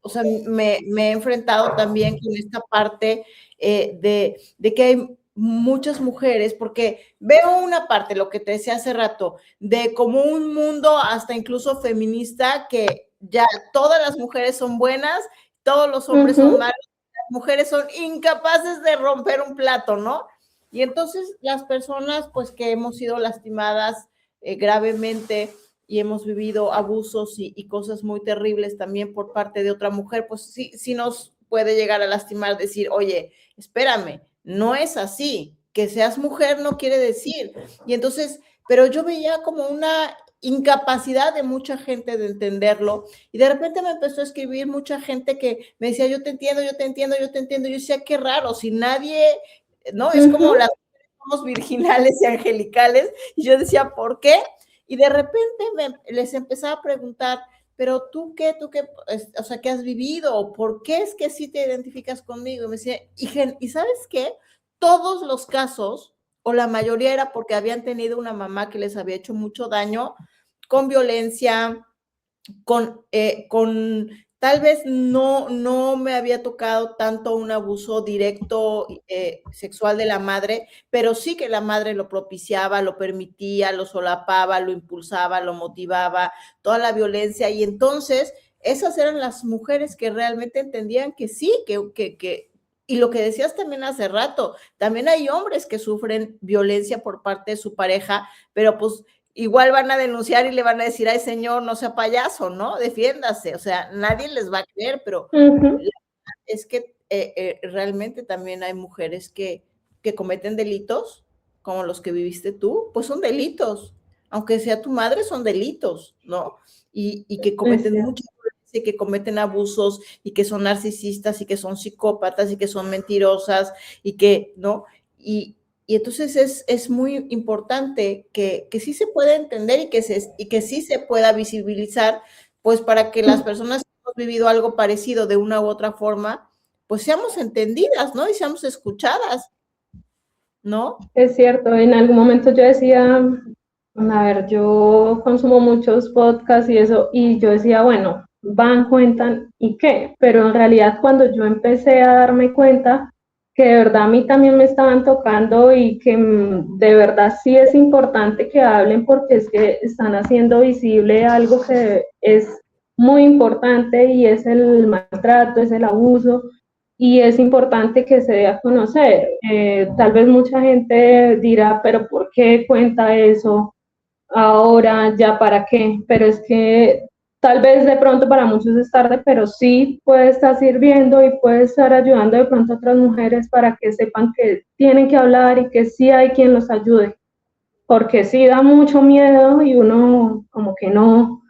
o sea, me he enfrentado también con esta parte de que hay muchas mujeres, porque veo una parte, lo que te decía hace rato, de como un mundo hasta incluso feminista, que ya todas las mujeres son buenas, todos los hombres son malos, las mujeres son incapaces de romper un plato, ¿no? Y entonces las personas, pues que hemos sido lastimadas gravemente y hemos vivido abusos y cosas muy terribles también por parte de otra mujer, pues sí, sí nos puede llegar a lastimar, decir, oye, espérame, no es así, que seas mujer no quiere decir. Y entonces, pero yo veía como una incapacidad de mucha gente de entenderlo, y de repente me empezó a escribir mucha gente que me decía, yo te entiendo, yo te entiendo, yo te entiendo. Yo decía, qué raro, si nadie, ¿no? Es como las somos virginales y angelicales, y yo decía, ¿por qué? Y de repente les empezaba a preguntar, pero tú qué, o sea, ¿qué has vivido? ¿Por qué es que sí te identificas conmigo? Y me decía, ¿y sabes qué? Todos los casos, o la mayoría era porque habían tenido una mamá que les había hecho mucho daño, con violencia, con tal vez no me había tocado tanto un abuso directo sexual de la madre, pero sí que la madre lo propiciaba, lo permitía, lo solapaba, lo impulsaba, lo motivaba, toda la violencia. Y entonces esas eran las mujeres que realmente entendían que sí, y lo que decías también hace rato, también hay hombres que sufren violencia por parte de su pareja, pero pues igual van a denunciar y le van a decir, ay señor, no sea payaso, ¿no? Defiéndase, o sea, nadie les va a creer, pero es que realmente también hay mujeres que cometen delitos, como los que viviste tú, pues son delitos, aunque sea tu madre, son delitos, ¿no? Y que cometen muchas violencia, y que cometen abusos, y que son narcisistas, y que son psicópatas, y que son mentirosas, y que, ¿no? Y entonces es muy importante que sí se pueda entender y que sí se pueda visibilizar, pues para que las personas que hemos vivido algo parecido de una u otra forma, pues seamos entendidas, ¿no? Y seamos escuchadas, ¿no? Es cierto, en algún momento yo decía, a ver, yo consumo muchos podcasts y eso, y yo decía, bueno, van, cuentan, ¿y qué? Pero en realidad cuando yo empecé a darme cuenta que de verdad a mí también me estaban tocando y que de verdad sí es importante que hablen porque es que están haciendo visible algo que es muy importante y es el maltrato, es el abuso y es importante que se dé a conocer. Tal vez mucha gente dirá, pero ¿por qué cuenta eso ahora? ¿Ya para qué? Pero es que tal vez de pronto para muchos es tarde, pero sí puede estar sirviendo y puede estar ayudando de pronto a otras mujeres para que sepan que tienen que hablar y que sí hay quien los ayude. Porque sí da mucho miedo y uno como que no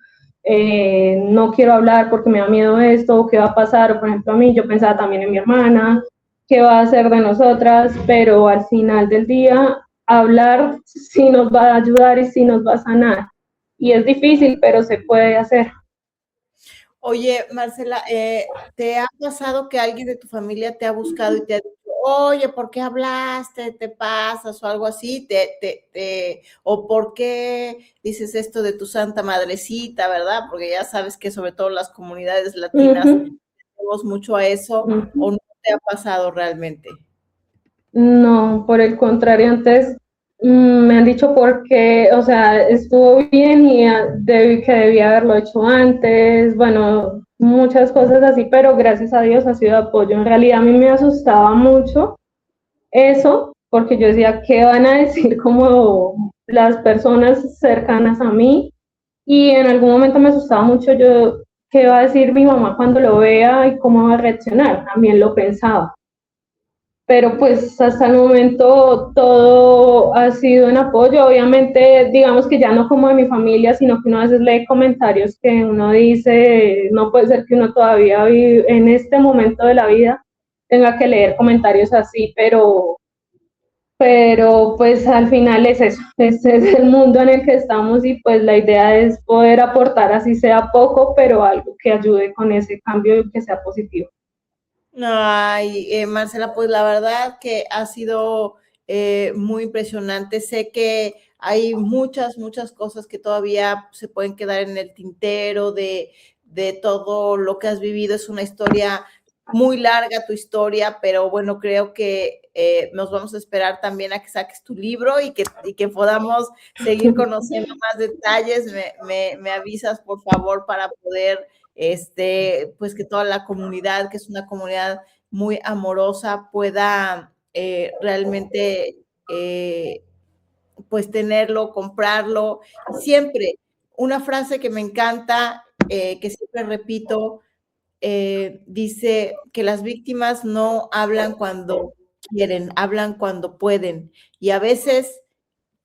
quiero hablar porque me da miedo esto, qué va a pasar, o por ejemplo a mí, yo pensaba también en mi hermana, qué va a hacer de nosotras, pero al final del día hablar sí nos va a ayudar y sí nos va a sanar. Y es difícil, pero se puede hacer. Oye, Marcela, ¿te ha pasado que alguien de tu familia te ha buscado y te ha dicho, oye, ¿por qué hablaste? ¿Te pasas? O algo así, o ¿por qué dices esto de tu santa madrecita, verdad? Porque ya sabes que sobre todo las comunidades latinas tenemos mucho a eso, ¿o no te ha pasado realmente? No, por el contrario, antes me han dicho porque, o sea, estuvo bien y que debía haberlo hecho antes, bueno, muchas cosas así, pero gracias a Dios ha sido apoyo. En realidad a mí me asustaba mucho eso, porque yo decía, ¿qué van a decir como las personas cercanas a mí? Y en algún momento me asustaba mucho yo, ¿qué va a decir mi mamá cuando lo vea y cómo va a reaccionar? También lo pensaba, pero pues hasta el momento todo ha sido en apoyo. Obviamente, digamos que ya no como de mi familia, sino que uno a veces lee comentarios que uno dice, no puede ser que uno todavía vive en este momento de la vida tenga que leer comentarios así, pero pues al final es eso, ese es el mundo en el que estamos y pues la idea es poder aportar así sea poco, pero algo que ayude con ese cambio y que sea positivo. Ay, Marcela, pues la verdad que ha sido muy impresionante. Sé que hay muchas, muchas cosas que todavía se pueden quedar en el tintero de todo lo que has vivido. Es una historia muy larga tu historia, pero bueno, creo que nos vamos a esperar también a que saques tu libro y que podamos seguir conociendo más detalles. Me avisas, por favor, para poder pues que toda la comunidad, que es una comunidad muy amorosa, pueda realmente pues tenerlo, comprarlo. Siempre, una frase que me encanta, que siempre repito, dice que las víctimas no hablan cuando quieren, hablan cuando pueden. Y a veces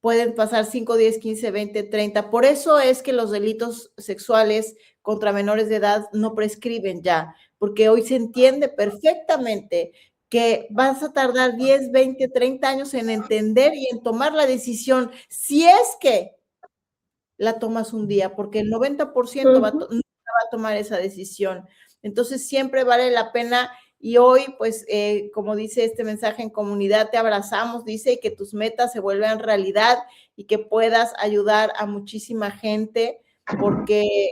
pueden pasar 5, 10, 15, 20, 30. Por eso es que los delitos sexuales contra menores de edad no prescriben ya, porque hoy se entiende perfectamente que vas a tardar 10, 20, 30 años en entender y en tomar la decisión, si es que la tomas un día, porque el 90% nunca va a tomar esa decisión. Entonces siempre vale la pena. Y hoy, pues, como dice este mensaje en comunidad, te abrazamos, dice, y que tus metas se vuelvan realidad y que puedas ayudar a muchísima gente, porque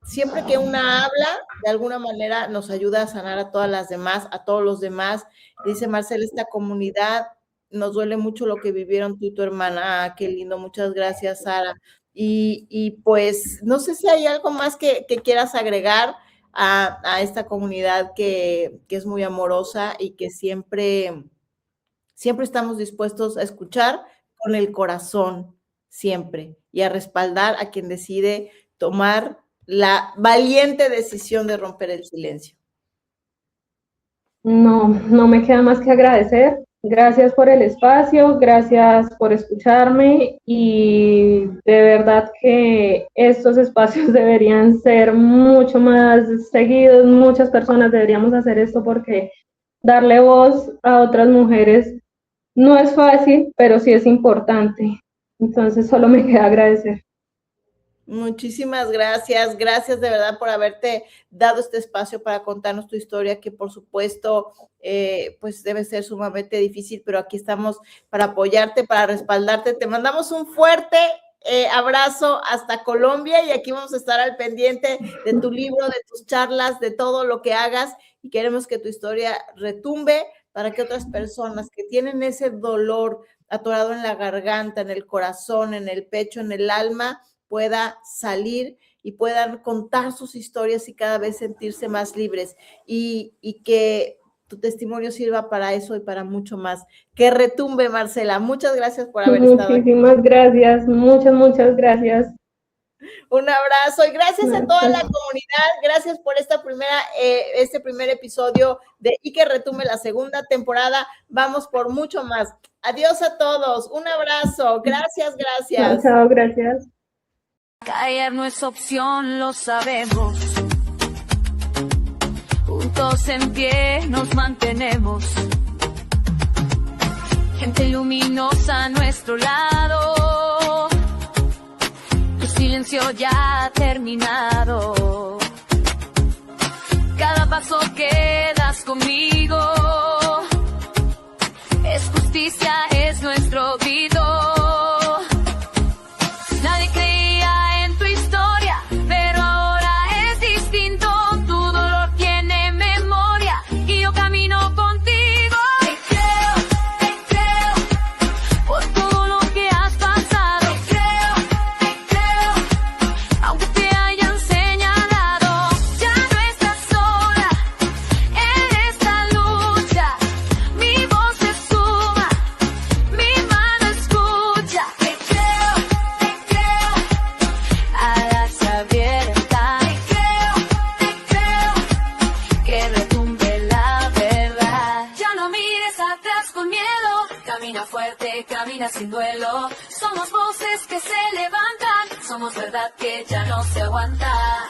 siempre que una habla, de alguna manera nos ayuda a sanar a todas las demás, a todos los demás. Dice Marcela, esta comunidad nos duele mucho lo que vivieron tú y tu hermana. Ah, qué lindo, muchas gracias, Sara. Y pues, no sé si hay algo más que quieras agregar a esta comunidad que es muy amorosa y que siempre estamos dispuestos a escuchar con el corazón, siempre, y a respaldar a quien decide tomar la valiente decisión de romper el silencio. No, no me queda más que agradecer. Gracias por el espacio, gracias por escucharme y de verdad que estos espacios deberían ser mucho más seguidos, muchas personas deberíamos hacer esto porque darle voz a otras mujeres no es fácil, pero sí es importante. Entonces solo me queda agradecer. Muchísimas gracias, gracias de verdad por haberte dado este espacio para contarnos tu historia, que por supuesto pues debe ser sumamente difícil, pero aquí estamos para apoyarte, para respaldarte. Te mandamos un fuerte abrazo hasta Colombia y aquí vamos a estar al pendiente de tu libro, de tus charlas, de todo lo que hagas y queremos que tu historia retumbe para que otras personas que tienen ese dolor atorado en la garganta, en el corazón, en el pecho, en el alma, pueda salir y puedan contar sus historias y cada vez sentirse más libres y que tu testimonio sirva para eso y para mucho más. Que retumbe, Marcela. Muchas gracias por haber estado aquí. Muchísimas gracias, muchas gracias. Un abrazo y gracias a toda la comunidad. Gracias por este primer episodio de Y que retumbe la segunda temporada. Vamos por mucho más. Adiós a todos. Un abrazo. Gracias, gracias. Chao, gracias. Callar no es opción, lo sabemos. Juntos en pie nos mantenemos. Gente luminosa a nuestro lado. Tu silencio ya ha terminado. Cada paso que das conmigo es justicia, es nuestro grito. Nadie creía en tu historia, pero ahora es distinto. Tu dolor tiene memoria y yo camino contigo. Te creo, por todo lo que has pasado. Te creo, aunque te hayan señalado. Ya no estás sola en esta lucha. Mi voz se suma, mi mano escucha. Te creo, alas abiertas. Te creo, que retumbe la verdad. Ya no mires atrás con miedo. Camina fuerte, camina sin duelo. Somos voces que se levantan. Somos verdad que ya no se aguanta.